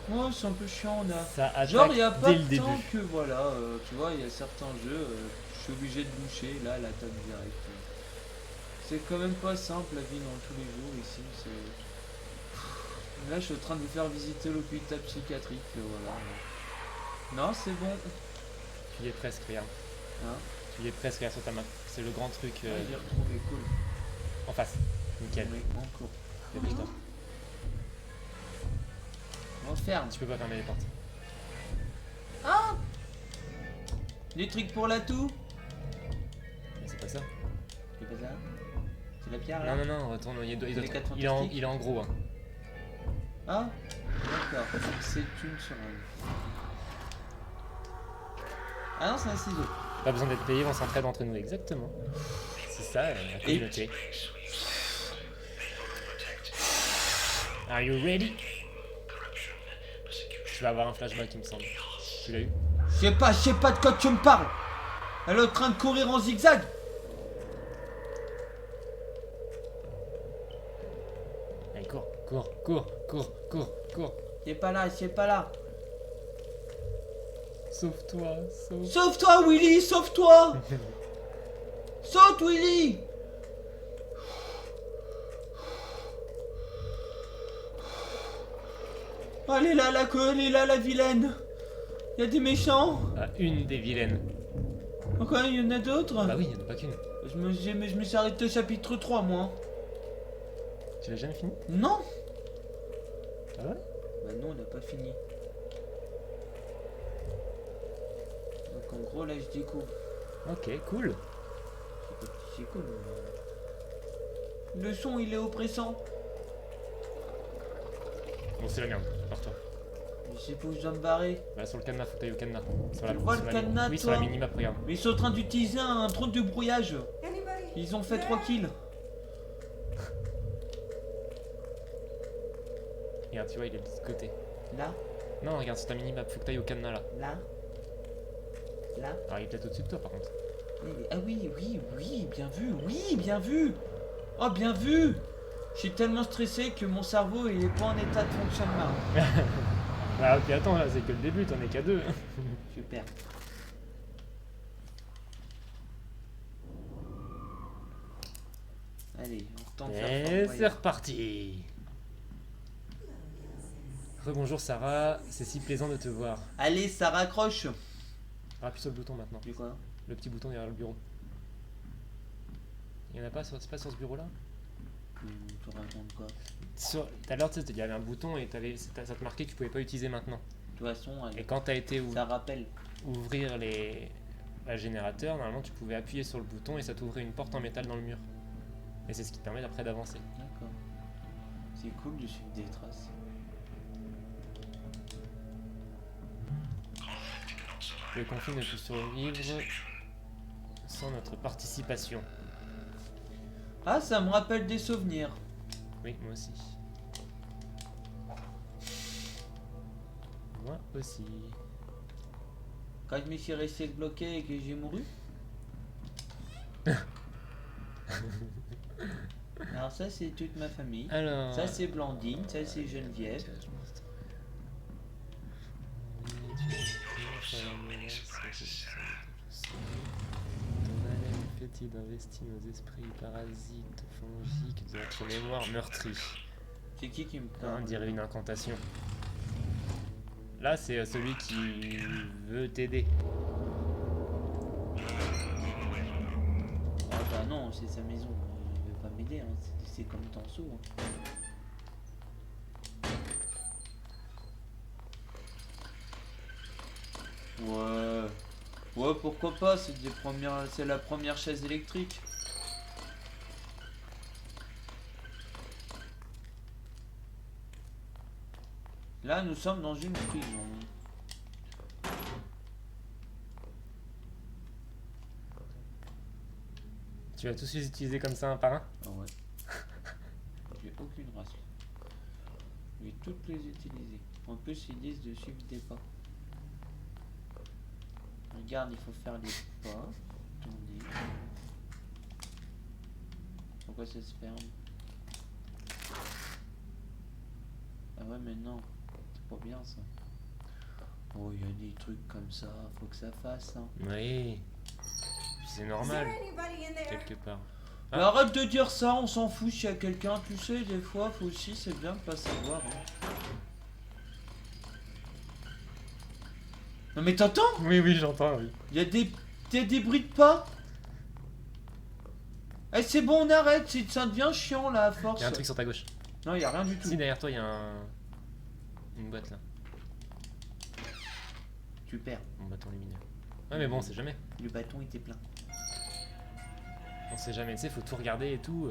Ouais, c'est un peu chiant, on a. Ça attaque Genre, il y a pas dès le de début. temps que, voilà, tu vois, il y a certains jeux, je suis obligé de boucher, là, la table direct. C'est quand même pas simple la vie dans tous les jours ici, c'est... Là, je suis en train de vous faire visiter l'hôpital psychiatrique, voilà. Non, c'est bon. Tu y es presque, regarde. Hein, Tu y es presque, regarde sur ta main. C'est le grand truc ouais, j'ai retrouvé, cool. en face. Nickel. Mais encore. Dépêche-toi. On ferme. Tu peux pas fermer les portes. Des trucs pour la toux. Mais c'est pas ça. C'est pas ça. C'est la pierre, là. Non, non, non, retourne. les quatre Il est en, fantastiques. il est en gros. Hein. Ah, d'accord. C'est une seringue. Ah non, c'est un ciseau. Pas besoin d'être payé, on s'entraide entre nous. Exactement. C'est ça, la communauté. Are you ready? Tu vas avoir un flashback, il me semble. Tu l'as eu? Je sais pas de quoi tu me parles. Elle est en train de courir en zigzag. Allez, cours, cours, cours, cours, cours, cours. C'est pas là, c'est pas là. Sauve-toi, sauve. Sauve-toi, Willy, sauve-toi. Saute, Willy. Oh, elle est là, la vilaine. Il y a des méchants. Ah, une des vilaines. Encore, il y en a d'autres. Bah oui, il n'y en a pas qu'une. Je me suis arrêté au chapitre 3, moi. Tu l'as jamais fini? Non. Ah ouais? Bah non, on n'a pas fini. Donc en gros, là, je découvre. Ok, cool. C'est cool. Le son, il est oppressant. Bon, c'est la merde, pars-toi. Je sais pas où je dois me barrer. Bah, sur le cadenas, faut que t'ailles au cadenas. Sur Tu vois sur le la cadenas, Oui, sur la toi minimap, regarde. Mais ils sont en train d'utiliser un drone de brouillage. Anybody? Ils ont fait there? 3 kills. Regarde, tu vois, il est de ce côté. Là, Non, regarde, sur ta minimap, faut que t'ailles au cadenas là. là, là. Alors, il est peut-être au-dessus de toi par contre. Ah oui, oui, oui, bien vu, oui, bien vu. Oh, bien vu. Je suis tellement stressé que mon cerveau il est pas en état de fonctionnement. Bah, ok, attends, là, c'est que le début, t'en es qu'à 2. Super. Allez, on retente faire Et Fort c'est Boyard. reparti. Rebonjour Sarah, c'est si plaisant de te voir. Allez, ça raccroche. Appuie sur le bouton maintenant. Du quoi? Le petit bouton derrière le bureau. Il y en a pas, c'est pas sur ce bureau là? Tu racontes quoi? Tout à l'heure, tu sais, il y avait un bouton et ça te marquait que tu pouvais pas utiliser maintenant. De toute façon, Et quand t'as été ça rappelle. ouvrir la générateur, normalement tu pouvais appuyer sur le bouton et ça t'ouvrait une porte en métal dans le mur. Et c'est ce qui te permet après d'avancer. D'accord. C'est cool de suivre des traces. Le conflit ne peut survivre sans notre participation. Ah, ça me rappelle des souvenirs. Oui, moi aussi. Moi aussi. Quand je me suis resté bloqué et que j'ai mouru. Alors ça c'est toute ma famille. Alors. Ça c'est Blandine, ça c'est Geneviève. Ton haleine fétide investit nos esprits parasites, fongiques de notre mémoire meurtrie. C'est qui me On parle? dirait une incantation. Là, c'est celui qui veut t'aider. Ah bah non, c'est sa maison. Il veut pas m'aider, hein. C'est comme Tanso. Hein. Ouais. Ouais, pourquoi pas, c'est la première chaise électrique. Là, nous sommes dans une prison. Tu vas tous les utiliser comme ça un par un? Ah ouais. J'ai aucune race. Je vais toutes les utiliser. En plus, ils disent de suivre des pas. Regarde, il faut faire des pas. Tourner. Pourquoi ça se ferme? Ah ouais, mais non. C'est pas bien ça. Oh, il y a des trucs comme ça. Faut que ça fasse. Hein. Oui. C'est Is normal, there anybody in there? quelque part. Mais arrête de dire ça, on s'en fout s'il y a quelqu'un. Tu sais, des fois, faut aussi, c'est bien de pas savoir. Hein. Non mais t'entends? Oui, oui, j'entends, oui. Il y a des bruits de pas. Eh c'est bon, on arrête, ça devient chiant là à force. Il y a un truc sur ta gauche. Non, il y a rien du tout. Si, derrière toi, il y a une boîte là. Tu perds. Un bâton lumineux. Ouais, mais bon, on sait jamais. Le bâton était plein. On sait jamais, tu sais, faut tout regarder et tout.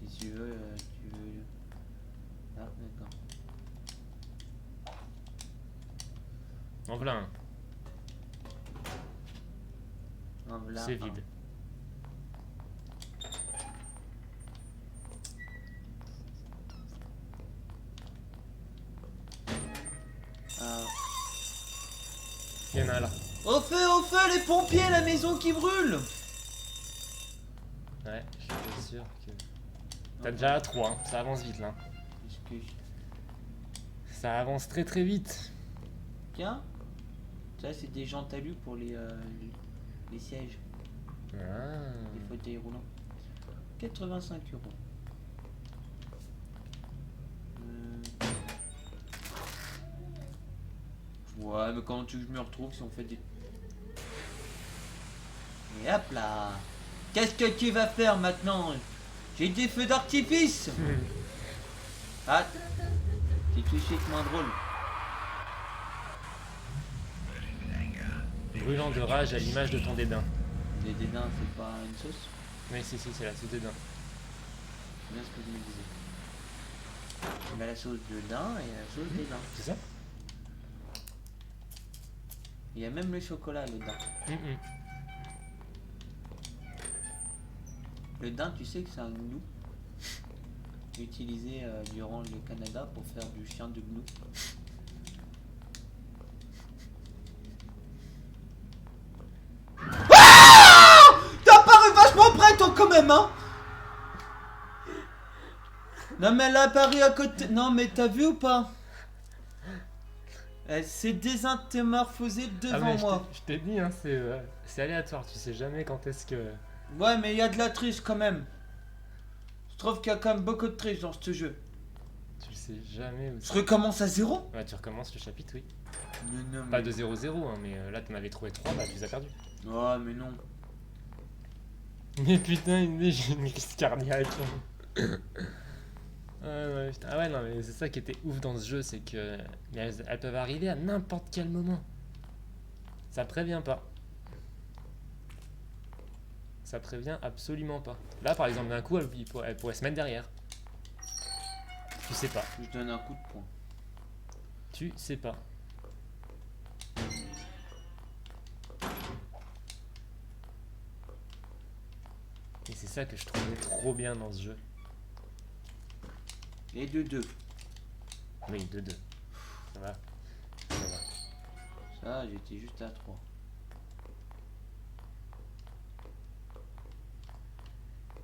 Si tu veux, Ah, d'accord. En voilà un. En voilà C'est un. vide. Ah. Il y en a un là. Au feu, les pompiers, la maison qui brûle. Ouais, je suis pas sûr que. T'as déjà 3, hein. Ça avance vite là. Est-ce que Ça avance très très vite. Tiens, ça c'est des gens talus pour les sièges, Ah. les fauteuils roulants. 85 €. Ouais, mais comment tu veux que je me retrouve si on fait des... Et hop là. Qu'est-ce que tu vas faire maintenant? J'ai des feux d'artifice. Ah, c'est tout de suite moins drôle. Brûlant de rage à l'image de ton dédain. Les dédains, c'est pas une sauce? Oui, si, c'est la sauce dédain. C'est bien ce que je me disais. Il y a la sauce de daim et la sauce dédain. C'est ça? Il y a même le chocolat, le daim. Le daim, tu sais que c'est un gnou utilisé durant le Canada pour faire du chien de gnou. T'as paru vachement près toi quand même hein. Non mais elle a apparu à côté. Non mais t'as vu ou pas? Elle s'est désintermorphosée devant moi. Je t'ai dit, hein, c'est aléatoire, tu sais jamais quand est-ce que. Ouais mais il y a de la triche quand même. Je trouve qu'il y a quand même beaucoup de triche dans ce jeu. Tu sais jamais où Je recommence à zéro? Ouais, tu recommences le chapitre, oui. Mais non, Pas de 0-0, hein, mais là t'en avais trouvé 3, bah tu les as perdus. Ouais mais non. Mais putain, j'ai une crise cardiaque. Ouais, putain. Ah ouais, non, mais c'est ça qui était ouf dans ce jeu, c'est que mais elles peuvent arriver à n'importe quel moment. Ça prévient pas. Ça prévient absolument pas. Là, par exemple, d'un coup, elle pourrait se mettre derrière. Tu sais pas. Je donne un coup de poing. Tu sais pas. Et c'est ça que je trouvais trop bien dans ce jeu. Et de 2. Oui, 2-2. Ça va. Ça va. Ça, j'étais juste à 3.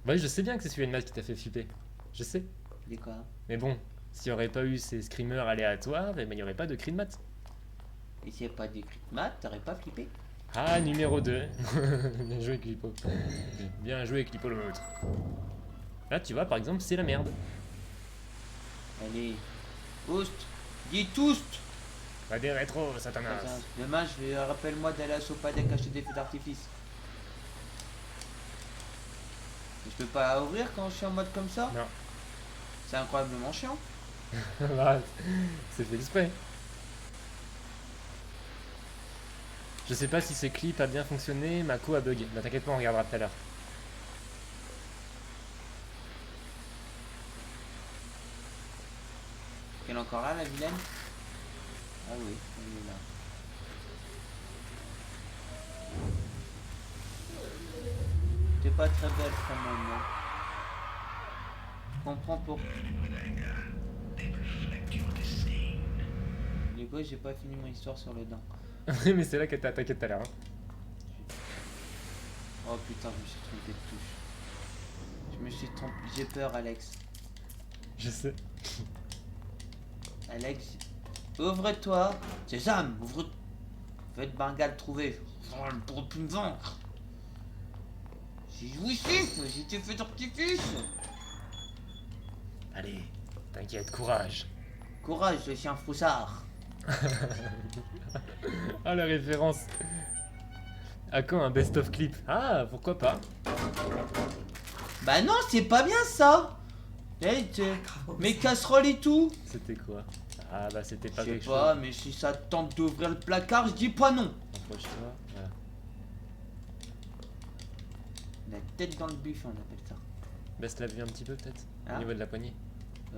Ouais, je sais bien que c'est celui de maths qui t'a fait flipper. Je sais. Des quoi? Mais bon, s'il n'y aurait pas eu ces screamers aléatoires, eh ben, il n'y aurait pas de cri de maths. Et s'il n'y a pas d'écrit de maths, t'aurais pas flippé? Ah, numéro 2. Bien joué, Clipo. Bien joué, Clipolomètre. Là, tu vois, par exemple, c'est la merde. Allez. Toast. Dis toast. Pas des rétros, Satanas. Demain, rappelle-moi d'aller à Sopadec acheter des feux d'artifice. Je peux pas la ouvrir quand je suis en mode comme ça? Non. C'est incroyablement chiant. Bah, c'est fait exprès. Je sais pas si ce clip a bien fonctionné, Mako a bug. Bah t'inquiète pas, on regardera tout à l'heure. Elle est encore là, la vilaine? Ah oui, elle est là. T'es pas très belle quand même, hein. Je comprends pourquoi. Du coup, j'ai pas fini mon histoire sur les dents. Mais c'est là qu'elle t'a attaqué tout à l'heure. Hein. Oh putain, je me suis trompé de touche. Je me suis trompé. J'ai peur, Alex. Je sais. Alex, ouvre-toi. Sésame, ouvre. Faites Bengale trouver. Oh, elle ne pourra plus me vaincre. J'ai jouissif, j'ai été fait d'artifice. Allez, t'inquiète, courage. Courage, je suis un froussard. Ah la référence. À quand un best-of clip? Ah, pourquoi pas? Bah non, c'est pas bien ça. Hey, mes casseroles et tout. C'était quoi? Ah bah c'était pas Je sais quelque pas, chose. mais si ça te tente d'ouvrir le placard, je dis pas non. Approche-toi. Voilà. La tête dans le buffet, on appelle ça. Baisse la vue un petit peu peut-être? Au Ah. niveau de la poignée.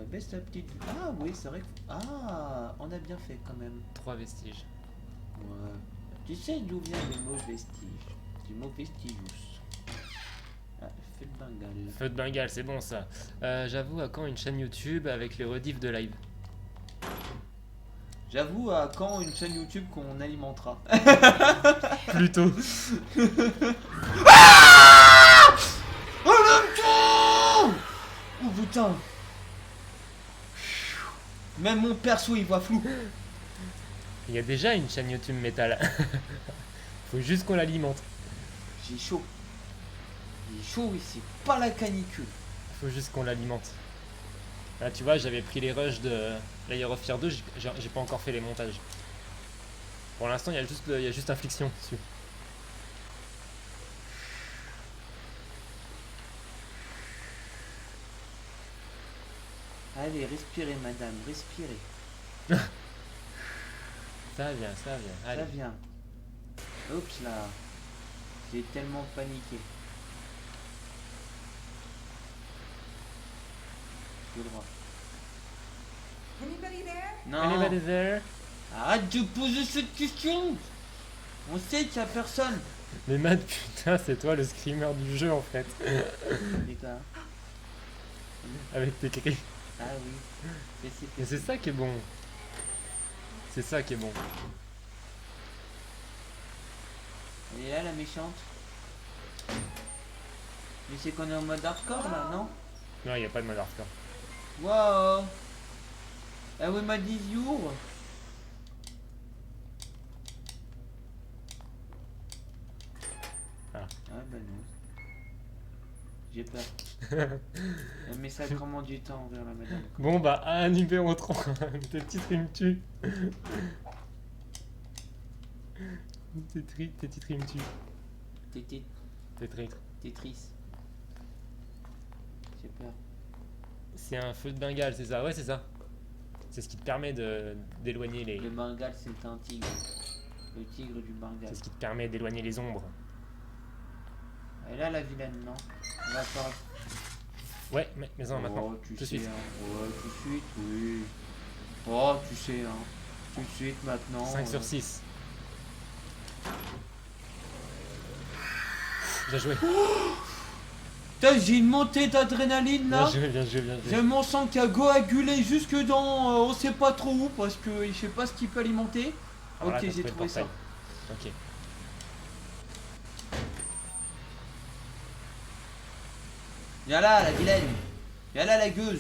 Baisse la petite. Ah oui, c'est vrai que. Ah, on a bien fait quand même. 3 vestiges. Ouais. Tu sais d'où vient le mot vestige? Du mot vestigius. Ah, feu de Bengale. Feu de Bengale, c'est bon ça. J'avoue, à quand une chaîne YouTube avec les rediffs de live? J'avoue, à quand une chaîne YouTube qu'on alimentera? Plutôt. Oh le temps! Oh putain! Même mon perso il voit flou. Il y a déjà une chaîne YouTube métal. Faut juste qu'on l'alimente. J'ai chaud. J'ai chaud ici, pas la canicule. Faut juste qu'on l'alimente. Là, tu vois, j'avais pris les rushs de Layer of Fear 2, j'ai pas encore fait les montages. Pour l'instant, il y a juste Infliction dessus. Allez, respirez madame, respirez. Ça vient, ça vient. Ça Allez. vient. Oups là. J'ai tellement paniqué. Tout droit. Anybody there? Non. Anybody there? Arrête de poser cette question. On sait qu'il y a personne. Mais Matt, putain, c'est toi le screamer du jeu en fait. Les gars. Avec tes cris. Ah oui. Mais c'est ça qui est bon. C'est ça qui est bon. Elle est là la méchante. Mais c'est qu'on est en mode hardcore là, non? Non, il n'y a pas de mode hardcore. Wow. Ah oui, ma disure. Ah. Ah bah non. J'ai peur. Mais ça prend moins du temps envers la madame. Bon bah, un numéro 3. Tes petits rimes tuent. Tes petites rimes tuent. Tété, Tes traîtres. Tetris. J'ai peur. C'est un feu de Bengale, c'est ça? Ouais, c'est ça. C'est ce qui te permet d'éloigner les... Le Bengale, c'est un tigre. Le tigre du Bengale. C'est ce qui te permet d'éloigner les ombres. Et là, la vilaine, non? On va pas. Ouais, mais non, maintenant. Oh, tu Tout de sais, suite. hein. Ouais, tout de suite, oui. Oh, tu sais, hein. Tout de suite, maintenant. 5 sur 6. Bien joué. Putain, j'ai une montée d'adrénaline là. Bien joué, bien joué, bien J'ai joué. mon sang qui a coagulé jusque dans on sait pas trop où parce que je sais pas ce qu'il peut alimenter. Alors là, Ok, t'as j'ai le trouvé ça. portail. Ok. Viens là, la vilaine. Viens là, la gueuse.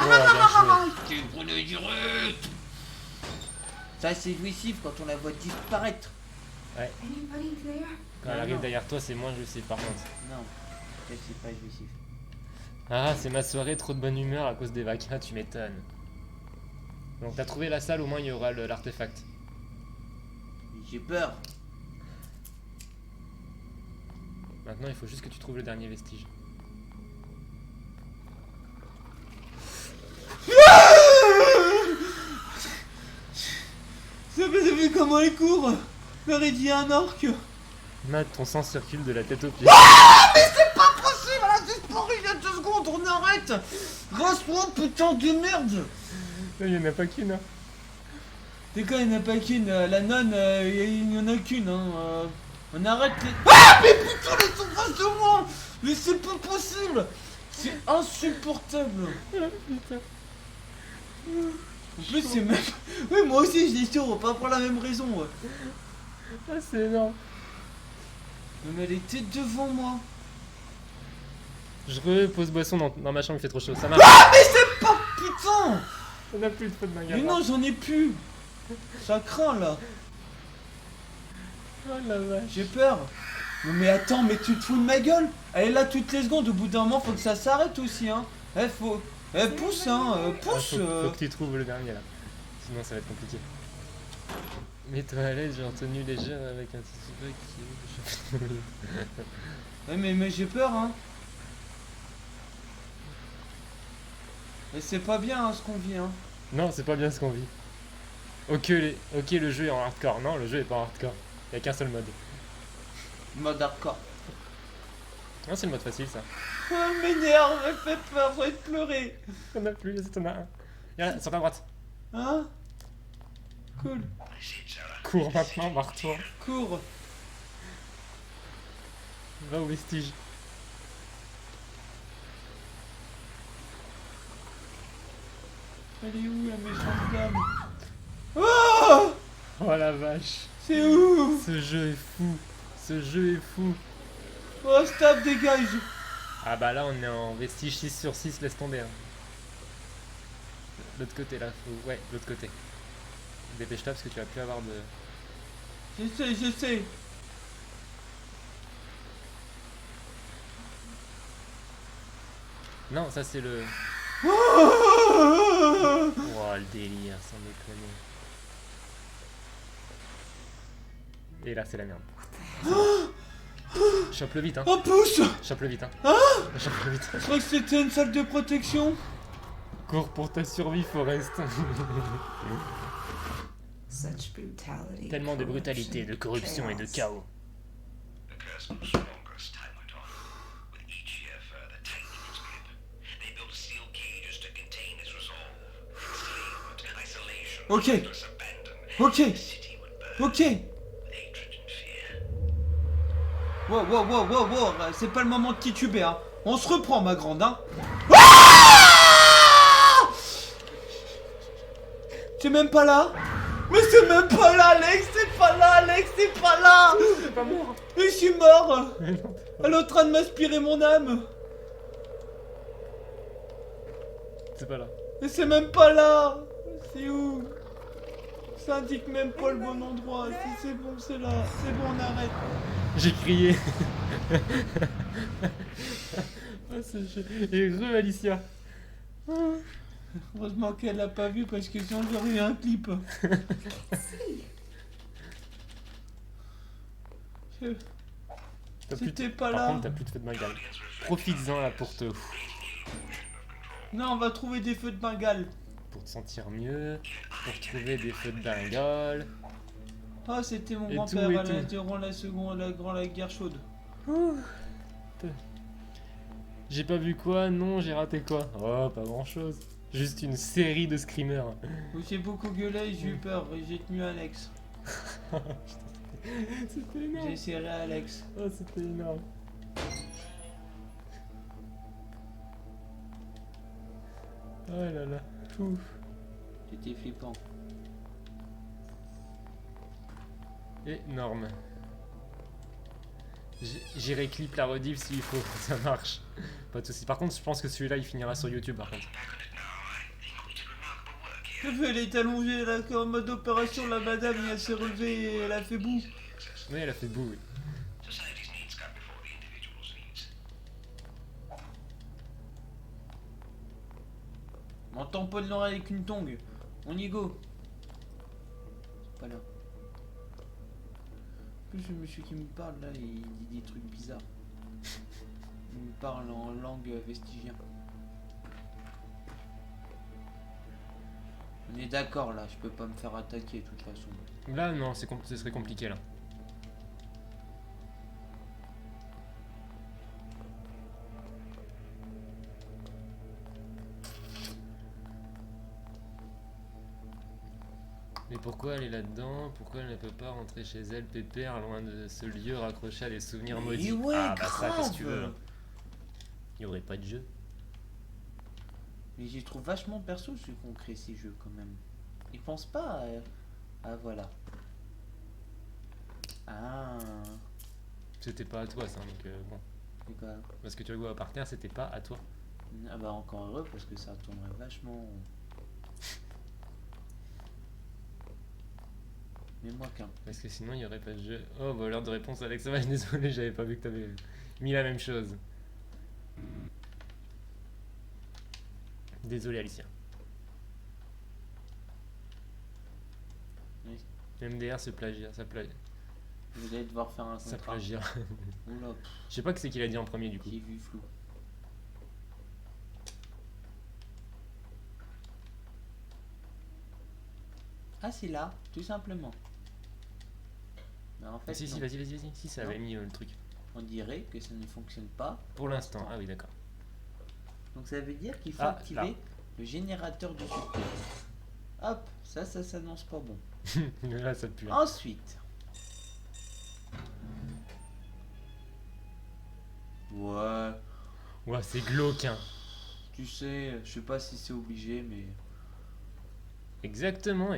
Oh, bien joué. T'es brûlé direct. Ça, c'est jouissif quand on la voit disparaître. Anybody there? Quand elle Non, arrive non. derrière toi, c'est moins jouissif par contre. Non, ça, c'est pas jouissif. Ah, c'est ma soirée, trop de bonne humeur à cause des vagues. Ah, tu m'étonnes. Donc t'as trouvé la salle, au moins il y aura l'artefact. J'ai peur. Maintenant, il faut juste que tu trouves le dernier vestige. Ça fait vu comment il court? Méridien orc. Matt, ton sang circule de la tête aux pieds. Pas possible, elle a disparu il y a 2 secondes, on arrête. Reste-moi, putain de merde. Il y en a pas qu'une, hein. T'es quand il n'y en a pas qu'une, la nonne, il n'y en a qu'une, hein. On arrête les... Ah mais putain, ils sont en face de moi. Mais c'est pas possible. C'est insupportable. Putain. En plus c'est même... Oui moi aussi je l'ai sur, pas pour la même raison. Ouais. Ah, c'est énorme. Mais elle était devant moi. Je repose boisson dans ma chambre, il fait trop chaud. Ça marche. Ah mais c'est pas... Putain. On a plus de feu de Mais bengale. non j'en ai plus. Ça craint là. Oh la vache. J'ai peur. Mais attends, mais tu te fous de ma gueule? Elle est là toutes les secondes, au bout d'un moment faut que ça s'arrête aussi hein. Faut... pousse hein, Ah, pousse. faut que tu trouves le dernier là. Sinon ça va être compliqué. Mets-toi à l'aise, j'ai en tenue légère avec un tissu qui... Ouais, mais j'ai peur hein. Mais c'est pas bien hein, ce qu'on vit hein. Non, c'est pas bien ce qu'on vit. Ok, le jeu est en hardcore. Non, le jeu est pas en hardcore. Il y a qu'un seul mode. Mode hardcore. Non, c'est le mode facile ça. Oh, elle m'énerve, elle fait peur, j'ai envie de pleurer. T'en as plus, t'en as un. Y'a, sur ta droite. Hein? Cool. Cours maintenant, barre-toi. Cours. Va au vestige. Elle est où la méchante dame? Oh! Oh la vache. C'est où? Ce jeu est fou. Ce jeu est fou. Oh stop, dégage. Ah bah là on est en vestige 6 sur 6, laisse tomber. Hein. L'autre côté là, faut... ouais, l'autre côté. Dépêche-toi parce que tu vas plus avoir de... Je sais. Non, ça c'est le... Oh! Oh le délire, sans déconner. Et là c'est la merde. Chope-le vite hein. Oh pousse! Chope-le vite hein. Chope-le vite. Je crois que c'était une salle de protection. Cours pour ta survie Forrest. Such brutality. Tellement de brutalité, de corruption et de chaos. The curse grew stronger as time went on. With each year further tightening its grip, they built steel cages to contain its resolve. Enslavement, isolation, Ok. ruthless abandon. Ok. The city would burn Ok. with hatred and fear. Wow, c'est pas le moment de tituber hein. On se reprend ma grande hein. Ah! T'es même pas là? Mais c'est même pas là Alex, c'est pas là Alex, c'est pas là. C'est pas mort. Et je suis mort. Mais non, t'es pas Elle est en train de m'aspirer mon âme. C'est pas là. Mais c'est même pas là. C'est où? Ça indique même pas le bon endroit. Si c'est bon, c'est là. C'est bon, on arrête. J'ai crié. Oh, ce jeu. Et Alicia. Heureusement qu'elle l'a pas vu parce que sinon j'aurais eu un clip. T'as plus de- C'était pas Par là. contre, t'as plus de feu de bengale. Profites-en là pour te Non, on va trouver des feux de Bengale. sentir mieux, pour trouver des feux de bengale. Ah, c'était mon Et grand-père tout, et à la- tout. durant la guerre chaude. J'ai pas vu quoi? Non, j'ai raté quoi? Oh, pas grand chose. Juste une série de screamers. Où j'ai beaucoup gueulé, j'ai eu peur et j'ai tenu Alex. C'était énorme. J'ai serré Alex. Oh, c'était énorme. Oh là là. Ouf. C'était flippant. Énorme. J'irai clip la rediff s'il faut, ça marche. Pas de soucis. Par contre, je pense que celui-là il finira sur YouTube par contre. Je fais, elle est allongée là, en mode opération, la madame elle s'est relevée et elle a fait boue. Oui, elle a fait boue, oui. Society's needs come before the individual's needs. On tamponne l'oreille avec une tongue. On y go. C'est pas là. En plus, le monsieur qui me parle là, il dit des trucs bizarres. Il me parle en langue vestigien. On est d'accord là, je peux pas me faire attaquer de toute façon. Là, non, ce serait compliqué là. Mais pourquoi elle est là-dedans? Pourquoi elle ne peut pas rentrer chez elle, pépère, loin de ce lieu raccroché à des souvenirs Mais maudits? ouais, Ah bah ça, qu'est-ce que tu grave. veux? Il y aurait pas de jeu. Mais j'y trouve vachement perso ceux qui ont créé ces jeux quand même. Ils pensent pas à voilà. Ah, C'était pas à toi ça, donc bon. c'est quoi? Parce que tu vois par terre, c'était pas à toi. Ah bah encore heureux parce que ça tournerait vachement. Mais moi qu'un. Parce que sinon, il y aurait pas de jeu. Oh, bah l'heure de réponse, Alex, je suis désolé, j'avais pas vu que t'avais mis la même chose. Désolé, Alicia. Oui. MDR se plagia, ça plagia. Vous allez devoir faire un Ça contrat. plagia. Oula, Je sais pas que c'est qu'il a dit en premier du coup. j'ai vu flou. Ah c'est là, tout simplement. Mais en fait, Si, si, non. vas-y. Si, ça avait Non. mis le truc. On dirait que ça ne fonctionne pas. Pour l'instant, ah oui, d'accord. Donc ça veut dire qu'il faut Ah, activer là. le générateur de support. Hop, ça s'annonce pas bon. Là, ça pue. Ensuite. Ouais, Ouais, c'est glauque, hein. tu sais, je sais pas si c'est obligé, mais. Exactement.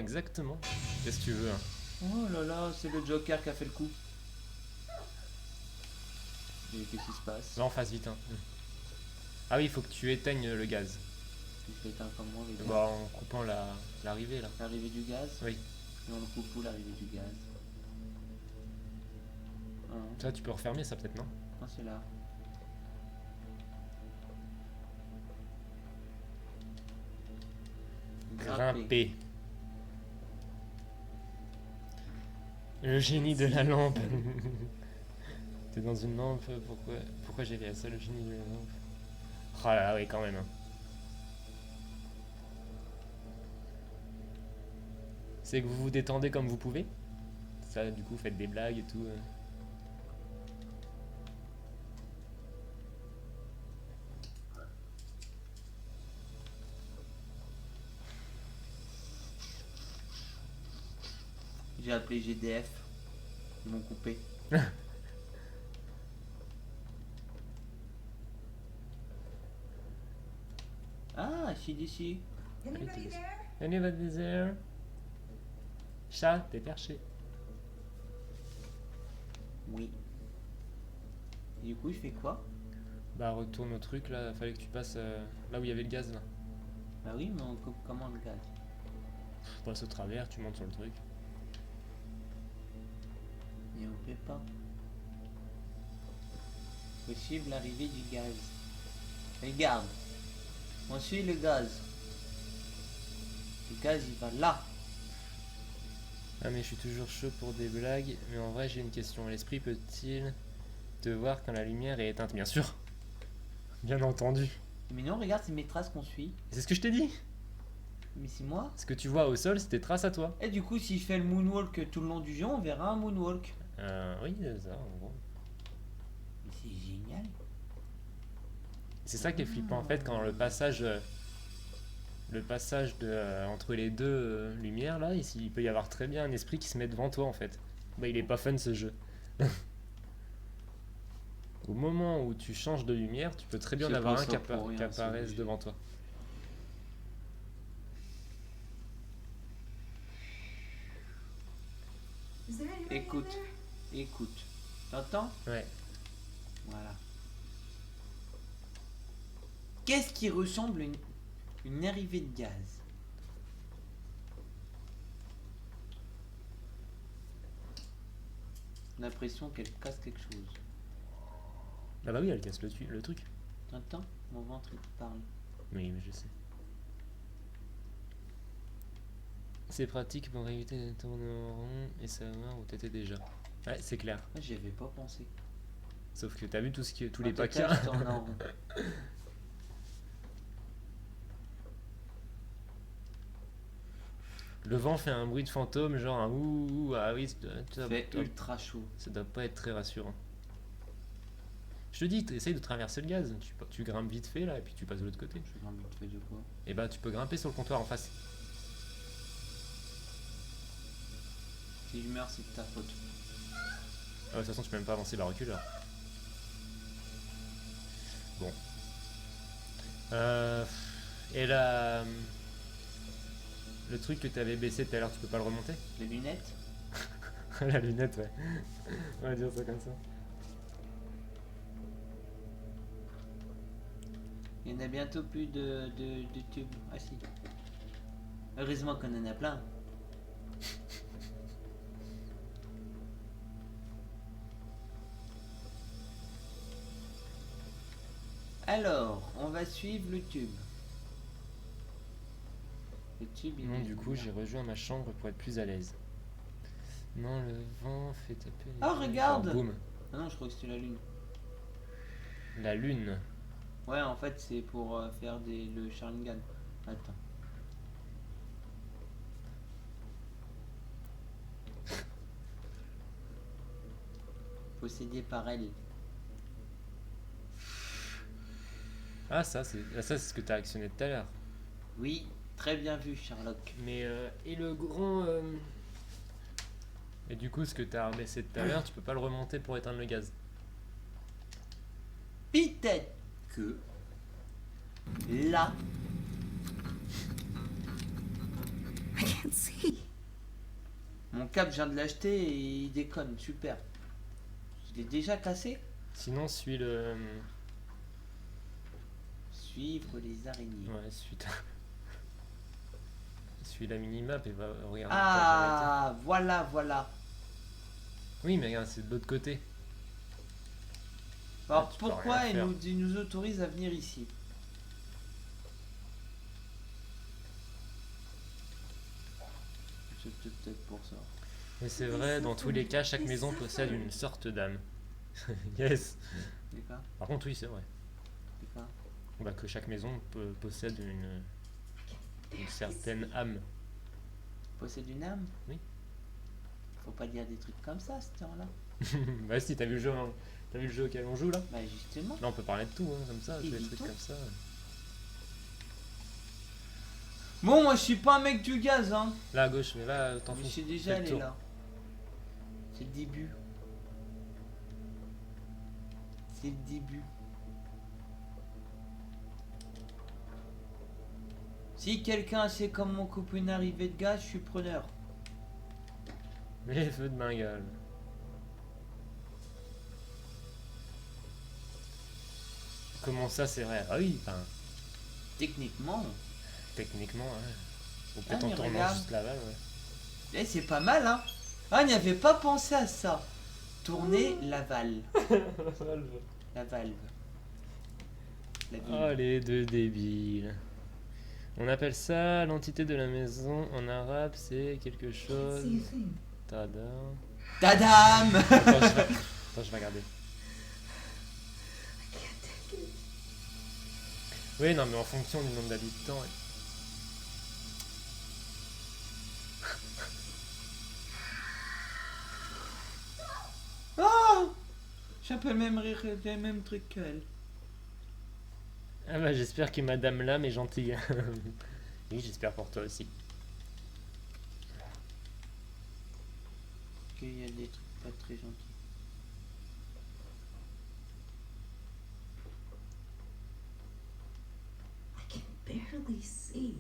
Qu'est-ce que tu veux, hein? Oh là là, c'est le Joker qui a fait le coup. Et qu'est-ce qui se passe? Là, en face, vite, hein. Ah oui, il faut que tu éteignes le gaz. Il fait éteindre comment les gars? Bah, en coupant l'arrivée, là. L'arrivée du gaz? Oui. Et on le coupe où l'arrivée du gaz? Ah, Ça, tu peux refermer ça, peut-être, non? non, c'est là. Grimper. Le génie de la lampe. T'es dans une lampe, pourquoi j'ai fait ça, le génie de la lampe? Oh là là, oui, quand même. Hein. C'est que vous vous détendez comme vous pouvez. Ça, du coup, vous faites des blagues et tout. J'ai appelé GDF. Ils m'ont coupé. Ah, je suis d'ici. Anybody there? Anybody there? Chat, t'es perché. Oui. Et du coup, je fais quoi? Bah, retourne au truc là, fallait que tu passes là où il y avait le gaz là. Bah oui, mais on coupe comment le gaz? Tu passes au travers, tu montes sur le truc. Et on fait pas. Possible l'arrivée du gaz. Regarde. On suit le gaz. Le gaz il va là. Ah mais je suis toujours chaud pour des blagues, mais en vrai j'ai une question. L'esprit peut-il te voir quand la lumière est éteinte? Bien sûr. Bien entendu. Mais non, regarde, c'est mes traces qu'on suit. C'est ce que je t'ai dit. Mais c'est moi. Ce que tu vois au sol, c'est tes traces à toi. Et du coup, si je fais le moonwalk tout le long du jeu, on verra un moonwalk. Oui, c'est ça en gros. Mais c'est génial. C'est ça qui est flippant en fait quand le passage entre les deux lumières là, ici, il peut y avoir très bien un esprit qui se met devant toi en fait. Bah il est pas fun ce jeu. Au moment où tu changes de lumière, tu peux très bien en C'est avoir pas un ça pour rien, qui apparaisse c'est devant toi. Is there anybody in Écoute. there? Écoute. T'entends? Ouais. Voilà. Qu'est-ce qui ressemble à une arrivée de gaz? L'impression qu'elle casse quelque chose. Ah bah oui, elle casse le truc. T'entends? Mon ventre il te parle. Oui, mais je sais. C'est pratique pour éviter de tourner en rond et savoir où t'étais déjà. Ouais, c'est clair. Moi j'y avais pas pensé. Sauf que t'as vu tous les En pas tout qu'il y cas, a. je tourne en rond. Le vent fait un bruit de fantôme, genre un ouh, ah oui, Il fait ultra chaud. ça doit pas être très rassurant. Je te dis, essaye de traverser le gaz, tu grimpes vite fait là, et puis tu passes de l'autre côté. Je grimpe vite fait de quoi? Et bah tu peux grimper sur le comptoir en face. Si je meurs, c'est de ta faute. Ah, de toute façon, tu peux même pas avancer, bah recule alors. Bon. Et là. Le truc que t'avais baissé tout à l'heure, tu peux pas le remonter? Les lunettes? La lunette, ouais. On va dire ça comme ça. Il y en a bientôt plus de tubes. Ah si. Heureusement qu'on en a plein. Alors, on va suivre le tube. Le tube, il Non, est du coup, là. j'ai rejoint ma chambre pour être plus à l'aise. Non, le vent fait taper les Oh, fenêtres. regarde! Boum. Ah non, je crois que c'était la lune. La lune. Ouais, en fait, c'est pour faire le Sharingan. Attends. Possédé par elle. Ah, ça, c'est ce que t'as actionné tout à l'heure. Oui, très bien vu, Sherlock. Mais, et le grand. Et du coup, ce que t'as rebaissé tout à l'heure, tu peux pas le remonter pour éteindre le gaz. Peut-être que là, I can't see. mon cap, je viens de l'acheter et il déconne, super. Je l'ai déjà cassé. Sinon, suis le. Suivre les araignées. Ouais, suis la minimap et va regarder. Ah, voilà, voilà. Oui, mais regarde, c'est de l'autre côté. Alors Ah, tu peux pourquoi rien faire. il nous autorise à venir ici? C'est peut-être pour ça. Mais c'est vrai, dans tous les cas, chaque maison possède une sorte d'âme. Yes. D'accord, Par contre, oui, c'est vrai. d'accord. Bah, que chaque maison possède une certaine âme. Possède une âme? Oui. Faut pas dire des trucs comme ça, ce temps-là. Bah si, t'as vu le jeu, hein. T'as vu le jeu auquel on joue là? Bah justement. Là, on peut parler de tout, hein, comme ça, tous les trucs Évitons. comme ça. Bon, moi je suis pas un mec du gaz, hein. Là à gauche, mais là, t'en Mais fous. je suis Fais déjà le allé tour. là. C'est le début. C'est le début. Si quelqu'un sait comment couper une arrivée de gaz, je suis preneur. Les feux de Bengale. Comment ça, c'est vrai? Ah oui, enfin, Techniquement, techniquement, ouais. Ou peut-être mais en tournant regarde. juste la balle, ouais. eh, c'est pas mal, hein. Ah, on n'y avait pas pensé à ça. Tourner la valve. La valve. La Oh, valve. les deux débiles. On appelle ça l'entité de la maison. En arabe, c'est quelque I can't chose. see a thing. Tada. Tadam. Attends, je vais regarder. I can't take it. Oui, non, mais en fonction du nombre d'habitants. Oh, j'ai un peu le même rire, le même truc qu'elle. Ah bah, j'espère que Madame Lame est gentille. Oui, j'espère pour toi aussi. Qu'il y a des trucs pas très gentils. I can barely see.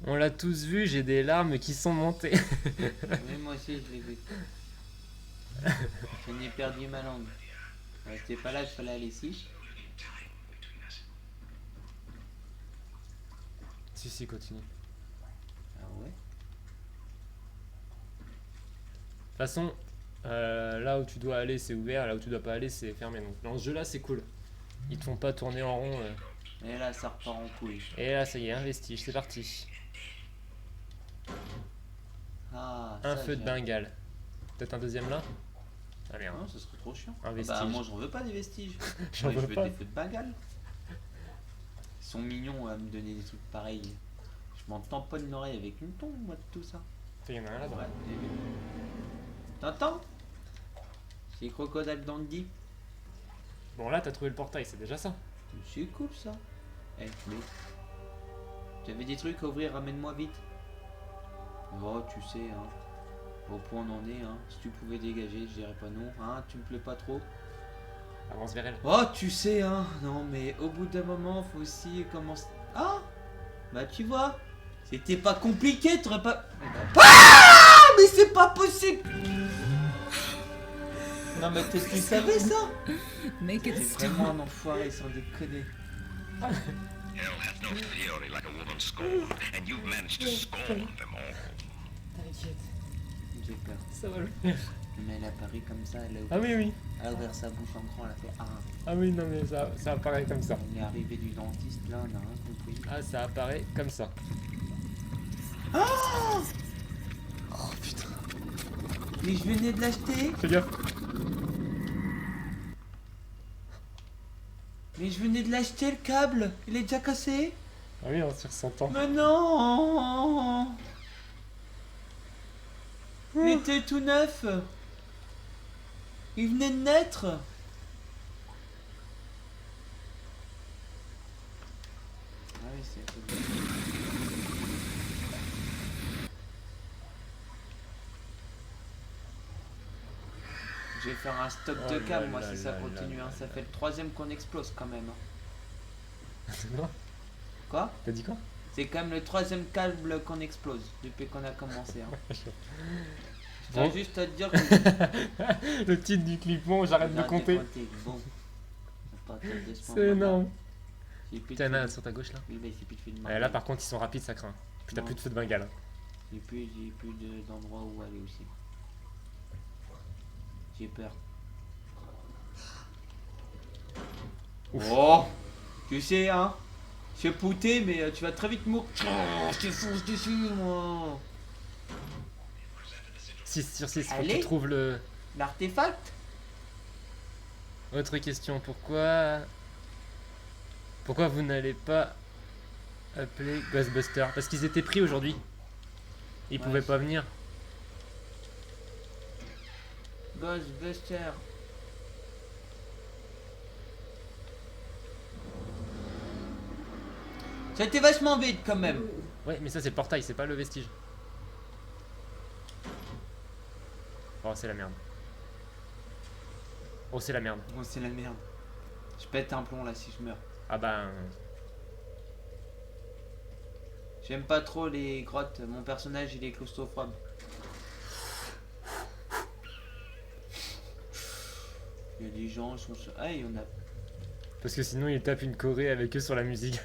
On l'a tous vu, j'ai des larmes qui sont montées. Oui, moi aussi, je l'ai vu. J'en ai perdu ma langue. J'étais pas là, il fallait aller ici. Si, continue. De Ah ouais. toute façon, là où tu dois aller, c'est ouvert. Là où tu dois pas aller, c'est fermé. Donc, dans ce jeu-là, c'est cool. Ils te font pas tourner en rond. Et là, ça repart en couille. Et là, ça y est, un vestige, c'est parti. Ah, Un ça, feu de j'ai- Bengale. Peut-être un deuxième là? Ah merde. Non, ce serait trop chiant. Un Ah vestige. bah, moi, j'en veux pas des vestiges. J'en Moi, veux je pas. des feux de Bengale. Ils sont mignons à me donner des trucs pareils. Je Je m'en tamponne l'oreille avec une tombe, moi, de tout ça. Il y en a un là-bas. Ouais, j'ai vu. T'entends? C'est Crocodile Dandy. Bon, là, t'as trouvé le portail, c'est déjà ça. C'est cool ça. Eh, mais. J'avais des trucs à ouvrir, ramène-moi vite. Oh, tu sais, hein. Au point on en est, hein. Si tu pouvais dégager, je dirais pas non. Hein, tu me plais pas trop. Avance vers elle. Oh, tu sais, hein. Non, mais au bout d'un moment, faut aussi commencer. Ah! Bah, tu vois. C'était pas compliqué, t'aurais pas. Ah! Mais c'est pas possible! Non, mais peut-être que tu savais ça? Make it C'est stop. vraiment un enfoiré, sans déconner. Hell has no fury like a woman scorned, and you've managed to scorn them all. T'inquiète, J'ai peur. ça va le faire. Mais elle apparaît comme ça, elle a Ah oui, oui. elle a ouvert sa bouche en grand, elle a fait ah. Ah oui, non, mais ça apparaît comme ça. On est arrivé du dentiste là, on n'a rien compris. Ah, ça apparaît comme ça. Ah! Oh putain. Mais je venais de l'acheter. Fais gaffe. Mais je venais de l'acheter le câble. Il est déjà cassé. Ah oui, on sur 100 ans. Mais non! Il était tout neuf. Il venait de naître. Ah oui, c'est un peu bien. Je vais faire un stock Oh de là câbles, moi, là si ça là continue. là Hein. Ça là fait le 3e qu'on explose quand même. Hein. C'est quoi? Quoi? T'as dit quoi? C'est quand même le 3e câble qu'on explose depuis qu'on a commencé. Hein. Je tiens Bon. juste à te dire que. Le titre du clip, bon, j'arrête de J'ai compter. décompté. Bon. À partir de ce C'est moment-là, énorme. j'ai plus de T'en feu as de- sur ta gauche là. Oui, bah, c'est plus de feu de Là Bengale. par contre ils sont rapides, ça craint. Puis t'as Non. plus de feu de Bengale. Hein. J'ai plus d'endroits où aller aussi. J'ai peur. Ouf. Oh! Tu sais, hein? Je suis pouté, mais tu vas très vite mourir. Oh, je te fonce dessus, moi! 6 sur 6, faut que Allez. tu trouves le... L'artefact? Autre question, pourquoi vous n'allez pas appeler Ghostbusters? Parce qu'ils étaient pris aujourd'hui. Ils Ouais. pouvaient pas venir. Ghostbuster. Ça a été vachement vite quand même. Ouais, mais ça c'est le portail, c'est pas le vestige. Oh, c'est la merde. Oh, c'est la merde. Bon, c'est la merde. Je pète un plomb là si je meurs. Ah ben... J'aime pas trop les grottes. Mon personnage il est claustrophobe. Il y a des gens, ils sont. Ah, il y en a Parce que sinon ils tapent une choré avec eux sur la musique.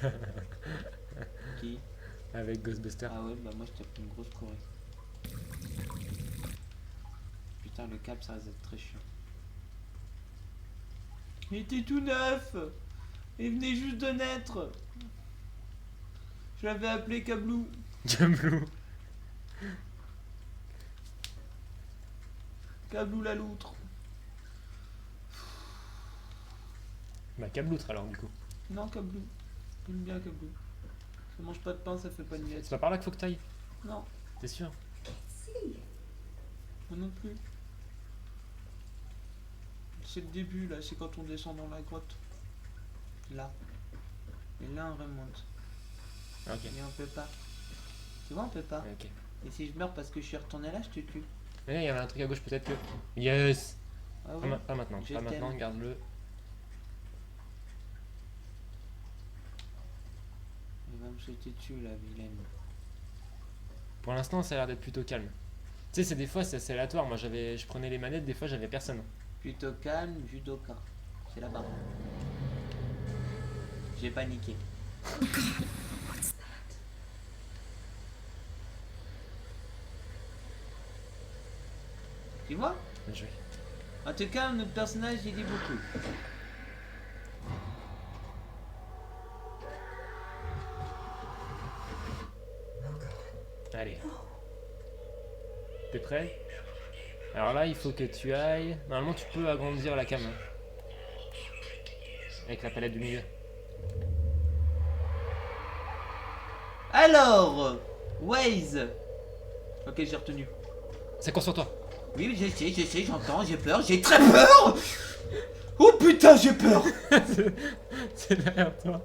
qui? Avec Ghostbusters. Ah ouais, bah moi je tape une grosse choré. Putain, le câble ça risque d'être très chiant. Il était tout neuf. Il venait juste de naître. Je l'avais appelé Cablou. Gamelou. Cablou la loutre. Bah câbloutre alors du coup. Non, Cablou. J'aime bien Cablou. Ça mange pas de pain, ça fait pas de miette. C'est pas par là qu'il faut que t'ailles. Non, T'es sûr? See. moi non plus. C'est le début là, c'est quand on descend dans la grotte. Là. Et là on remonte. Ah, ok. Et on peut pas. Tu vois, on peut pas. Ok. Et si je meurs parce que je suis retourné là, je te tue. Mais là, il y avait un truc à gauche peut-être que... Yes. Ah Pas, ouais. pas maintenant, Je pas maintenant, t'aime. garde-le. Il va me sauter dessus la vilaine. Pour l'instant, ça a l'air d'être plutôt calme. Tu sais, c'est des fois, c'est assez aléatoire. Moi, je prenais les manettes, des fois, j'avais personne. Plutôt calme, judoka. C'est là-bas. J'ai paniqué. What's that? Tu vois? Bien joué. En tout cas, notre personnage, il dit beaucoup. Allez. T'es prêt? Alors là, il faut que tu ailles... Normalement, tu peux agrandir la cam. Hein. Avec la palette du milieu. Alors, Waze. Ok, j'ai retenu. C'est concentre-toi. Oui, je sais, j'entends, j'ai peur, j'ai très peur. Oh putain, j'ai peur. C'est derrière toi.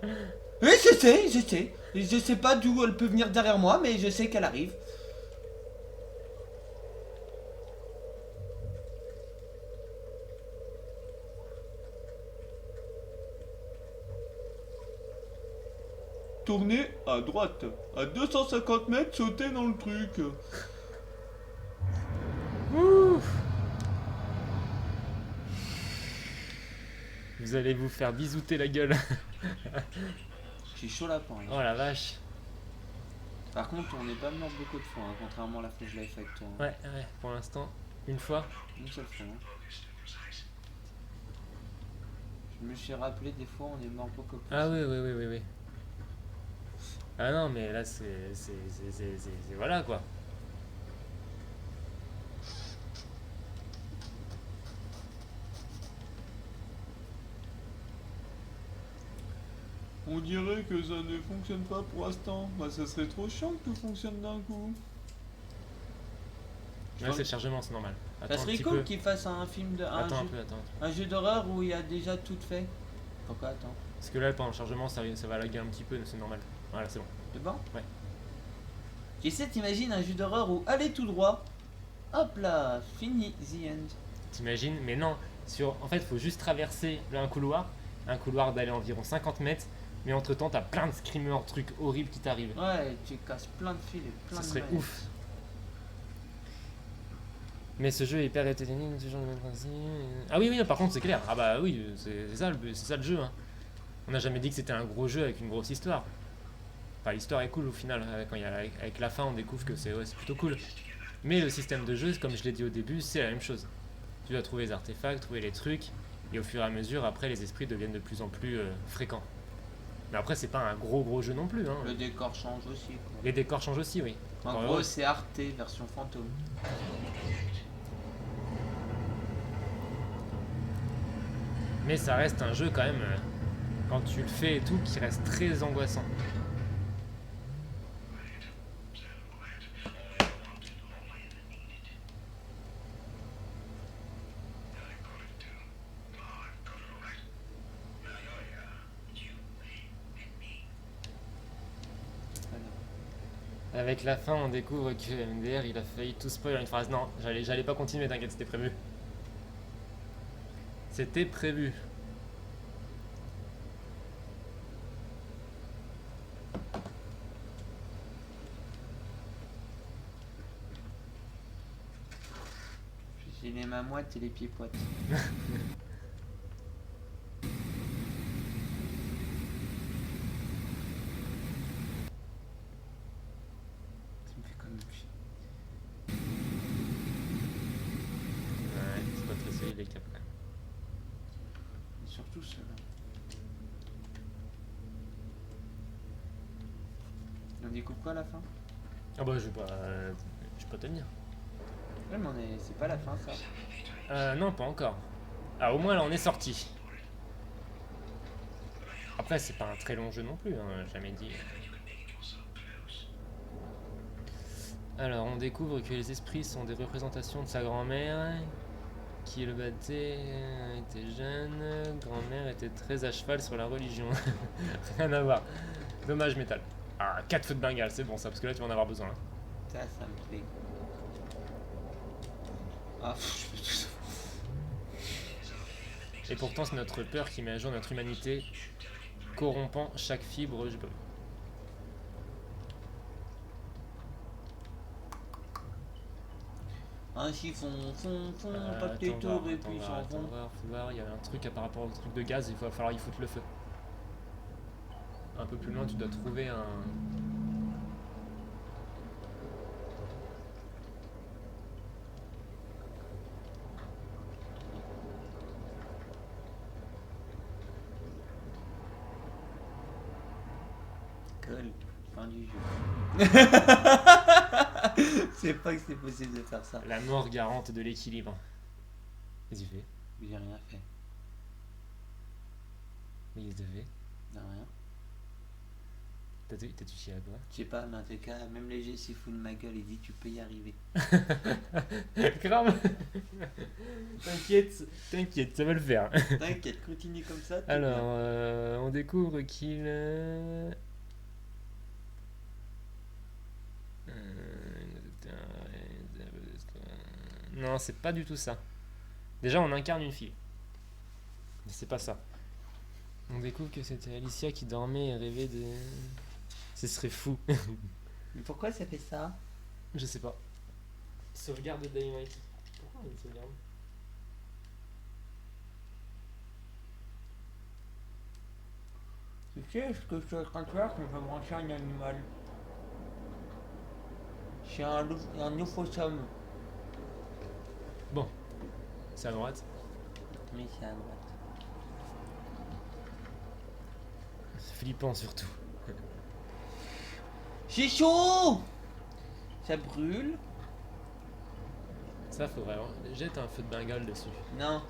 Oui, je sais. Je sais pas d'où elle peut venir derrière moi, mais je sais qu'elle arrive. Tournez à droite. À 250 mètres, sautez dans le truc. Ouh. Vous allez vous faire bisouter la gueule. J'ai chaud lapin là. Oh la vache. Par contre, on n'est pas mort beaucoup de fois, hein, contrairement à la fois que je l'avais fait avec toi. Hein. Ouais, pour l'instant, une fois. Une seule fois. Hein. Je me suis rappelé des fois on est mort beaucoup plus. Ah oui. Ah non, mais là, c'est voilà quoi. On dirait que ça ne fonctionne pas pour l'instant. Bah ça serait trop chiant que tout fonctionne d'un coup. Ouais, c'est le chargement, c'est normal. Ça Attends un serait petit cool peu. qu'il fasse un film de Attends un peu, attends. un jeu d'horreur où il y a déjà tout fait. Pourquoi attends? Parce que là, pendant le chargement, ça va laguer un petit peu, c'est normal. Voilà, c'est bon. C'est bon? Ouais. J'essaie t'imagines un jeu d'horreur où allez tout droit. Hop là, fini, the end. T'imagines? Mais non, en fait, il faut juste traverser un couloir d'aller environ 50 mètres, mais entre temps, t'as plein de screamers, trucs horribles qui t'arrivent. Ouais, tu casses plein de fils et plein Ça de serait manettes. ouf. Mais ce jeu est hyper hétérogène, ce genre de même principe. Ah oui, par contre, c'est clair. Ah bah oui, c'est ça le jeu. Hein. On n'a jamais dit que c'était un gros jeu avec une grosse histoire. Enfin, l'histoire est cool au final. Quand il y a, avec la fin, on découvre que c'est plutôt cool. Mais le système de jeu, comme je l'ai dit au début, c'est la même chose. Tu dois trouver les artefacts, trouver les trucs, et au fur et à mesure, après, les esprits deviennent de plus en plus fréquents. Mais après, c'est pas un gros jeu non plus. Hein. Le décor change aussi. Quoi. Les décors changent aussi, oui. En Encore gros, heureux. c'est Arte version fantôme. Mais ça reste un jeu quand même, quand tu le fais et tout, qui reste très angoissant. Avec la fin, on découvre que MDR, il a failli tout spoil en une phrase. Non, j'allais pas continuer, t'inquiète, c'était prévu. C'était prévu. J'ai les mains moites et les pieds poites. Ça me fait quand même chier. Ouais, c'est pas très solide les caps quand même. Et surtout ceux-là. On découvre quoi à la fin? Ah bah je vais pas tenir. Ouais, mais c'est pas la fin ça. Non, pas encore. Ah, au moins là on est sorti. Après, c'est pas un très long jeu non plus, hein, jamais dit. Alors, on découvre que les esprits sont des représentations de sa grand-mère, qui le battait, était jeune, grand-mère était très à cheval sur la religion. Rien à voir. Dommage métal. Ah, 4 feux de Bengale, c'est bon ça, parce que là tu vas en avoir besoin. Hein. Ça me plaît. Ah, je peux tout. Et pourtant, c'est notre peur qui met à jour notre humanité, corrompant chaque fibre. Je sais pas. Ainsi font, pas tes tours et puis s'en vont. Faut voir, il y a un truc par rapport au truc de gaz, il va falloir y foutre le feu. Un peu plus loin, tu dois trouver un... Cool. Fin du jeu. C'est pas que c'est possible de faire ça. La mort garante de l'équilibre. Qu'est-ce qu'il fait? J'ai rien fait. Mais il devait. De rien. T'as touché à quoi? Je sais pas, mais en tout cas, même léger s'il fout de ma gueule, il dit tu peux y arriver. Grave. T'inquiète, ça va le faire. T'inquiète, continue comme ça. tout Alors, bien. on découvre qu'il... Non, c'est pas du tout ça. Déjà, on incarne une fille. Mais c'est pas ça. On découvre que c'était Alicia qui dormait et rêvait de... Ce serait fou. Mais pourquoi ça fait ça? Je sais pas. Sauvegarde de Dynamite. Pourquoi on sauvegarde? Tu sais ce que je suis en train de faire, c'est que je vais brancher un animal. Je suis un opossum. Bon, c'est à droite. Mais c'est à droite. C'est flippant surtout. J'ai chaud. Ça brûle? Ça, faut vraiment... Jette un feu de Bengale dessus. Non.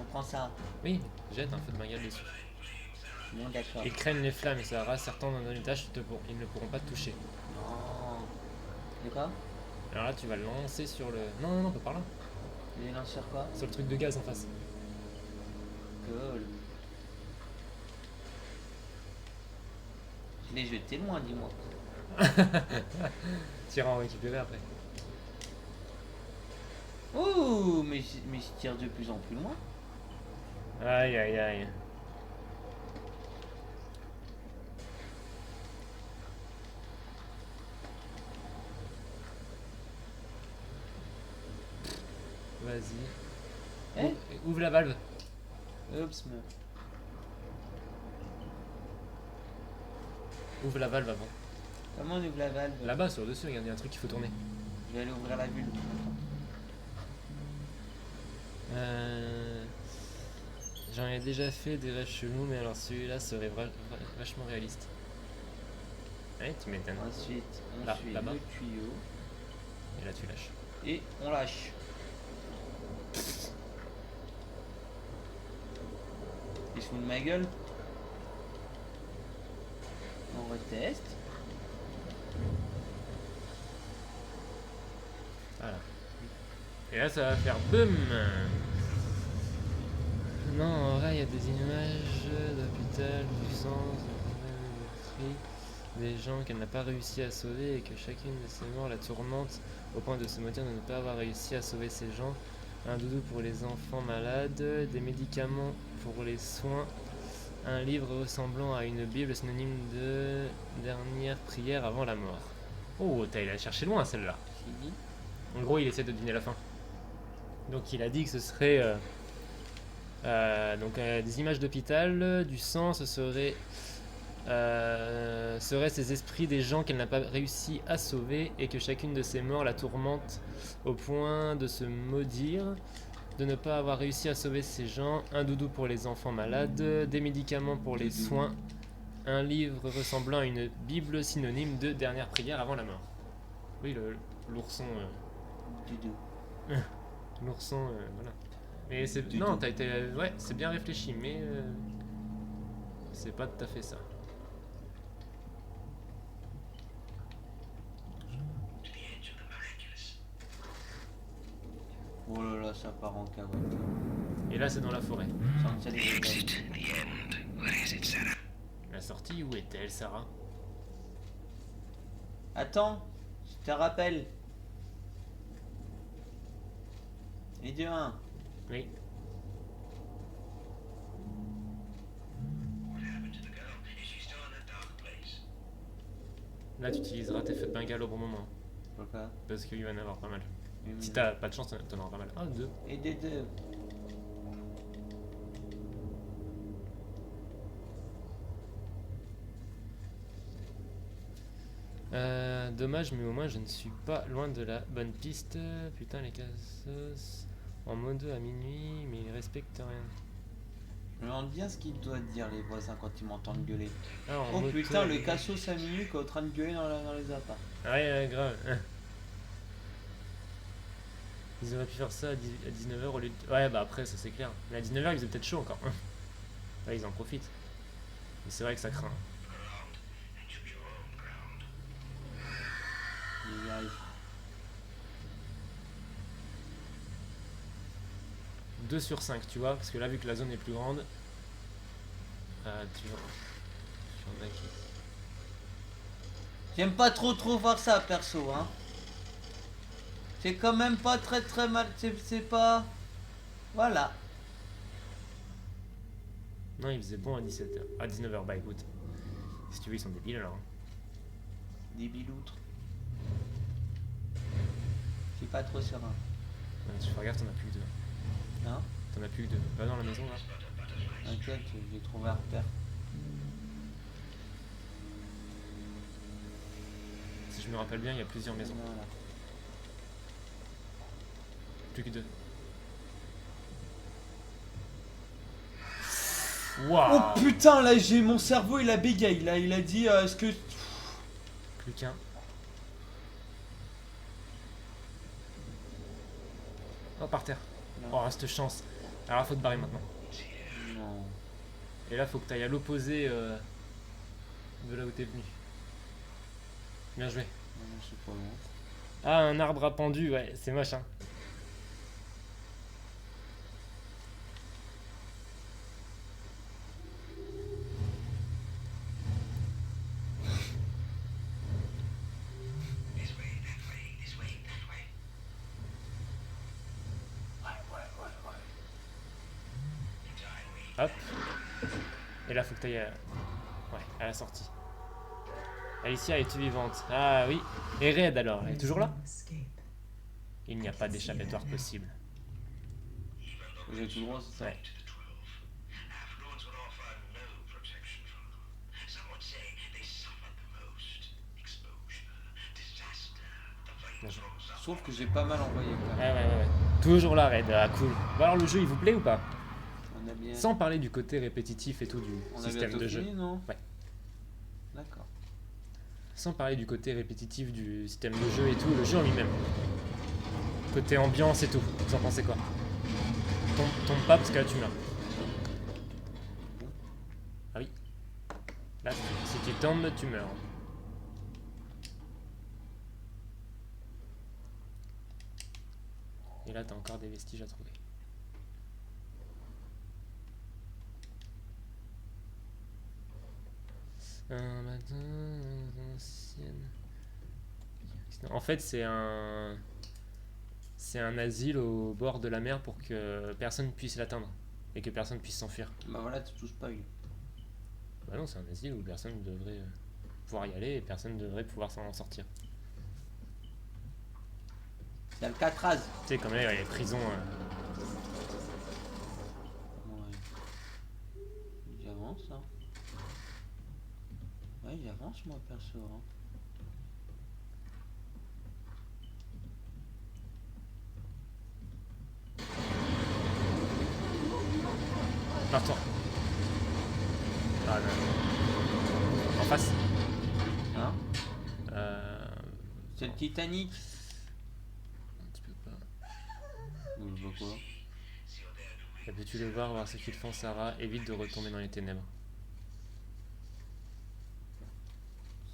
On prend ça. Oui, jette un feu de Bengale dessus. Bon, d'accord. Ils craignent les flammes et ça rase certains dans une tâche, ils ne pourront pas te toucher. Non. De quoi? Alors là, tu vas le lancer sur le... Non, pas par là. Il est lancé sur quoi? Sur le truc de gaz en face. Cool. Je l'ai jeté loin, dis-moi. Tu iras en récupérer après. Ouh, mais je tire de plus en plus loin. Aïe, aïe, aïe. Vas-y. Eh? Ouvre la valve. Oups, meuf. Ouvre la valve avant. Comment on ouvre la valve? Là-bas, sur le dessus, regarde, il y a un truc qu'il faut tourner. Je vais aller ouvrir la bulle. J'en ai déjà fait des rêves chelous, mais alors celui-là serait vachement réaliste. Ouais, tu m'étonnes. Ensuite, on Là, suit là-bas. le tuyau Et là, tu lâches. et on lâche. Il se fout de ma gueule. On reteste. Voilà. Et là, ça va faire boum. Non, en vrai, il y a des images d'hôpital, du sang, des gens qu'elle n'a pas réussi à sauver et que chacune de ces morts la tourmente au point de se maudire de ne pas avoir réussi à sauver ces gens. Un doudou pour les enfants malades, des médicaments pour les soins, un livre ressemblant à une Bible synonyme de dernière prière avant la mort. Oh, t'as allé la chercher loin celle-là. C'est dit. En gros, il essaie de deviner la fin. Donc il a dit que ce serait des images d'hôpital, du sang, ce serait seraient ces esprits des gens qu'elle n'a pas réussi à sauver et que chacune de ces morts la tourmente au point de se maudire, de ne pas avoir réussi à sauver ces gens, un doudou pour les enfants malades, des médicaments pour les soins, un livre ressemblant à une Bible synonyme de dernière prière avant la mort. Oui, l'ourson... Doudou. L'ourson, voilà. Mais c'est... Du Non, tout. t'as été... Ouais, c'est bien réfléchi, mais... c'est pas tout à fait ça. To the edge of the miraculous. Oh là là, ça part en carotte. Et là, c'est dans la forêt. Sunset The Boulevard. exit, the end. Where is it, Sarah? La sortie, où est-elle, Sarah? Attends, je te rappelle. Et de 1. Oui. What happened to the girl? Is she still in that dark place? Là, tu utiliseras tes feux de Bengale au bon moment. Pourquoi? Parce qu'il va y en avoir pas mal. Une- Si t'as pas de chance, t'en auras pas mal. Ah, 2. Et des 2. Dommage, mais au moins je ne suis pas loin de la bonne piste. Putain, les cassos. En mode à minuit, mais ils respectent rien. Je me demande bien ce qu'ils doivent dire les voisins quand ils m'entendent gueuler. Ah, en Oh moto, putain, le cassos à minuit qui est en train de gueuler dans les apparts. Ouais, grave. Ils auraient pu faire ça à 19h au lieu de... Ouais, bah après, ça c'est clair. Mais à 19h, il faisait peut-être chaud encore. Là, ils en profitent. Mais c'est vrai que ça craint. Around and shoot your Allez, j'y arrive. 2 sur 5, tu vois, parce que là, vu que la zone est plus grande, tu vois. Je suis en acquis. J'aime pas trop voir ça perso, hein. C'est quand même pas très mal. C'est pas. Voilà. Non, il faisait bon à 17h. À 19h, bah écoute. Si tu veux, ils sont débiles alors. Des biloutres. Je suis pas trop serein. Tu fais gaffe, t'en as plus que 2. Hein? T'en as plus que 2. Va dans la maison là. T'inquiète, j'ai trouvé un repère. Si je me rappelle bien, il y a plusieurs maisons. Voilà. Plus que 2. Oh Waouh! putain, là j'ai mon cerveau il a bégaye là, il a dit est-ce que. Plus qu'un. Oh, par terre. Non. Oh, cette chance. Alors là, faut te barrer maintenant. Non. Et là, faut que t'ailles à l'opposé de là où t'es venu. Bien joué. Non, je suis pas loin. Ah, un arbre à pendu, ouais, c'est moche, hein. This way, that way, this way, that way. Hop. Et là, faut que t'ailles à la sortie. Alicia, es-tu vivante? Ah oui. Et Red alors, elle est toujours là? Escape. Il n'y a pas d'échappatoire possible. J'ai tout droit, c'est ça? Ouais. To the 12. Affluence would offer no protection from them. Some would say they suffered the most. Exposure, disaster, the Bien joué. flames Je trouve que j'ai pas mal envoyé quand même. Ouais. Toujours là, Red. Ah, cool. Bon, alors, le jeu, il vous plaît ou pas? On a bien. Sans parler du côté répétitif et tout du On a système bientôt de jeu. fini, non? Ouais. D'accord. Sans parler du côté répétitif du système de jeu et tout, le jeu en lui-même. Côté ambiance et tout. Vous en pensez quoi? Tombe pas parce que là tu meurs. Ah oui. Là, si tu tombes, tu meurs. Et là, t'as encore des vestiges à trouver. Un matin ancienne. En fait, c'est un asile au bord de la mer pour que personne puisse l'atteindre et que personne puisse s'enfuir. Bah voilà, tu touches pas lui. Bah non, c'est un asile où personne devrait pouvoir y aller et personne devrait pouvoir s'en sortir. C'est Alcatraz. Tu sais, comme là, il y a les prisons. Ouais. J'avance, hein. Ouais, j'avance moi perso, hein. Pars-toi. Ah non. En face. Hein? Euh... C'est le Titanic. Tu peux pas. Donc je vois quoi? Et peux-tu le voir ce qu'ils font, Sarah? Évite de retomber dans les ténèbres.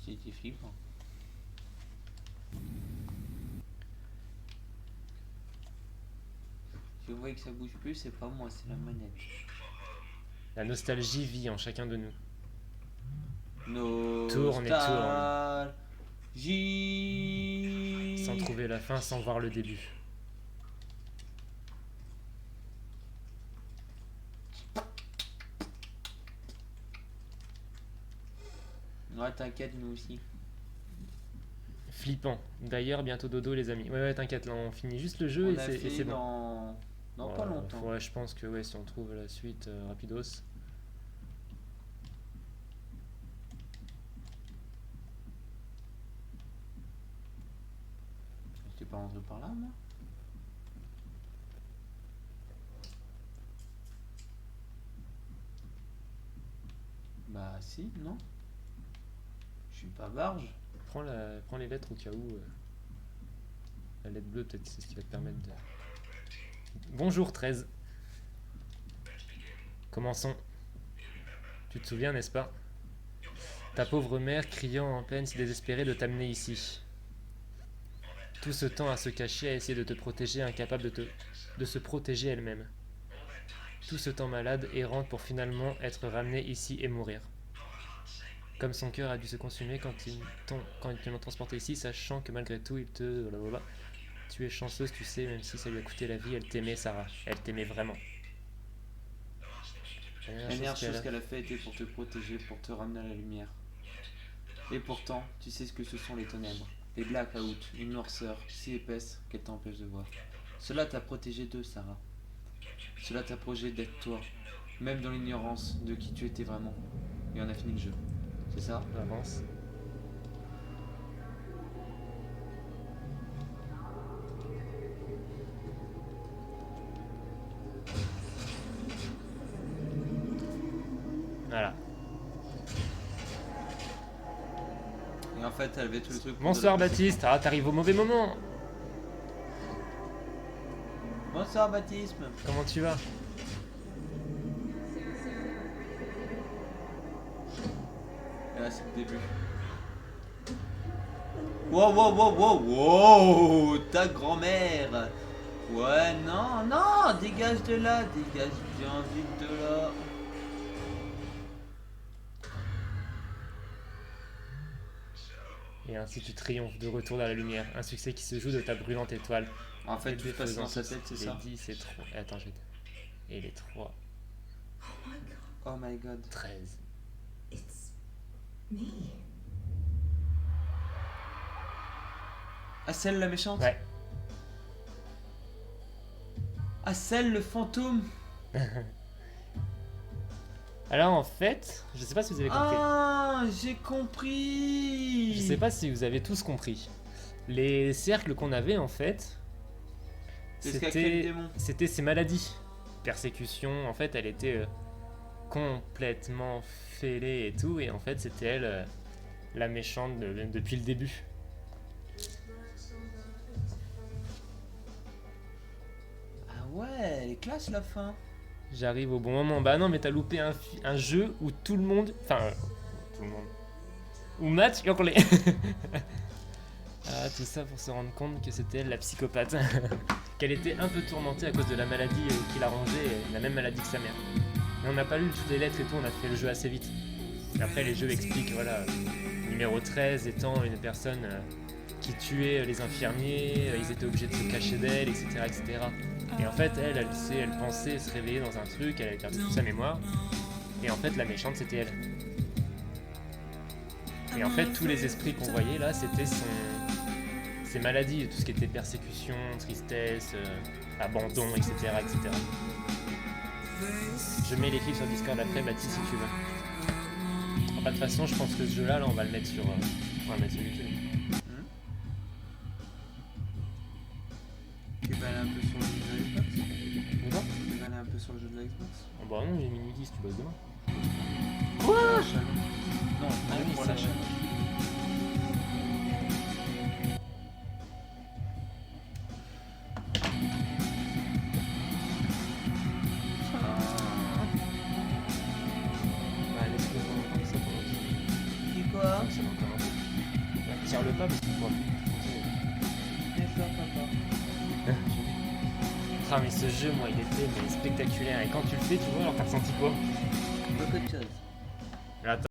C'était flippant. Je vois que ça bouge plus, c'est pas moi, c'est la manette. La nostalgie vit en chacun de nous. Nostalgie. Sans trouver la fin, sans voir le début. Ouais, t'inquiète, nous aussi. Flippant. D'ailleurs, bientôt dodo, les amis. Ouais, t'inquiète, là, on finit juste le jeu On et a c'est fait bon. dans pas longtemps. Ouais, je pense que ouais, si on trouve la suite rapidos. J'étais pas rentré par là, moi. Bah si, non. Je suis pas barge. Prends les lettres au cas où. La lettre bleue, peut-être, c'est ce qui va te permettre de... Bonjour, 13. Commençons. Tu te souviens, n'est-ce pas? Ta pauvre mère criant en peine si désespérée de t'amener ici. Tout ce temps à se cacher, à essayer de te protéger, incapable de se protéger elle-même. Tout ce temps malade, errante pour finalement être ramenée ici et mourir. Comme son cœur a dû se consumer quand ils l'ont transporté ici, sachant que malgré tout, il te... Blablabla. Tu es chanceuse, tu sais, même si ça lui a coûté la vie, elle t'aimait, Sarah. Elle t'aimait vraiment. La dernière chose qu'elle a fait était pour te protéger, pour te ramener à la lumière. Et pourtant, tu sais ce que ce sont les ténèbres, les blackouts, une noirceur si épaisse qu'elle t'empêche de voir. Cela t'a protégé d'eux, Sarah. Cela t'a protégé d'être toi, même dans l'ignorance de qui tu étais vraiment. Et on a fini le jeu. C'est ça? Avance. Voilà. Et en fait, elle avait tout le truc. Bonsoir Baptiste, ah t'arrives au mauvais moment. Bonsoir Baptiste. Comment tu vas? Et là, c'est le début. Wow, wow, wow, wow, wow, ta grand-mère. Ouais, non, non, dégage de là, dégage bien vite de là. Et ainsi tu triomphes de retour dans la lumière, un succès qui se joue de ta brûlante étoile. En fait, Et tout se passe dans sa défaisant tête, c'est les ça? 10, c'est 3. Attends, je vais te... Et les 3, Oh my god. 13. It's me. Ah, celle la méchante? Ouais. Ah, celle le fantôme? Alors en fait, je sais pas si vous avez compris. Ah, j'ai compris. Je sais pas si vous avez tous compris. Les cercles qu'on avait en fait, C'est quel démon? c'était ces maladies. Persécution, en fait, elle était complètement fêlée et tout, et en fait, c'était elle la méchante depuis le début. Ah ouais, elle est classe la fin. J'arrive au bon moment. Bah non, mais t'as loupé un jeu où tout le monde. Enfin, tout le monde. Où Matt hurlait. Ah, tout ça pour se rendre compte que c'était elle la psychopathe. Qu'elle était un peu tourmentée à cause de la maladie qui la rongeait, la même maladie que sa mère. Mais on n'a pas lu toutes les lettres et tout, on a fait le jeu assez vite. Et après, les jeux expliquent, voilà, numéro 13 étant une personne qui tuait les infirmiers, ils étaient obligés de se cacher d'elle, etc., etc. Et en fait, elle pensait se réveiller dans un truc, elle avait perdu toute sa mémoire. Et en fait, la méchante, c'était elle. Et en fait, tous les esprits qu'on voyait là, c'était ses maladies, tout ce qui était persécution, tristesse, abandon, etc., etc. Je mets les clips sur Discord après, Baptiste, si tu veux. Enfin, de toute façon, je pense que ce jeu-là, on va le mettre sur, YouTube. Tu vas aller un peu sur le jeu de la Xbox? D'accord. Tu vas aller un peu sur le jeu de la Xbox? Oh, bah non, j'ai mis midi si tu bosses demain. Quoi? Non, Ah oui, pour c'est la vrai. chaîne. Ouais, laisse-le pour ça pour l'autre. Dis quoi? Ah, ça va encore un peu. Ouais, tire-le pas parce qu'il pourra plus continuer. D'accord, papa. Ah mais ce jeu, moi, il était mais spectaculaire. Et quand tu le fais, tu vois, alors t'as ressenti quoi? Beaucoup de choses. Attends.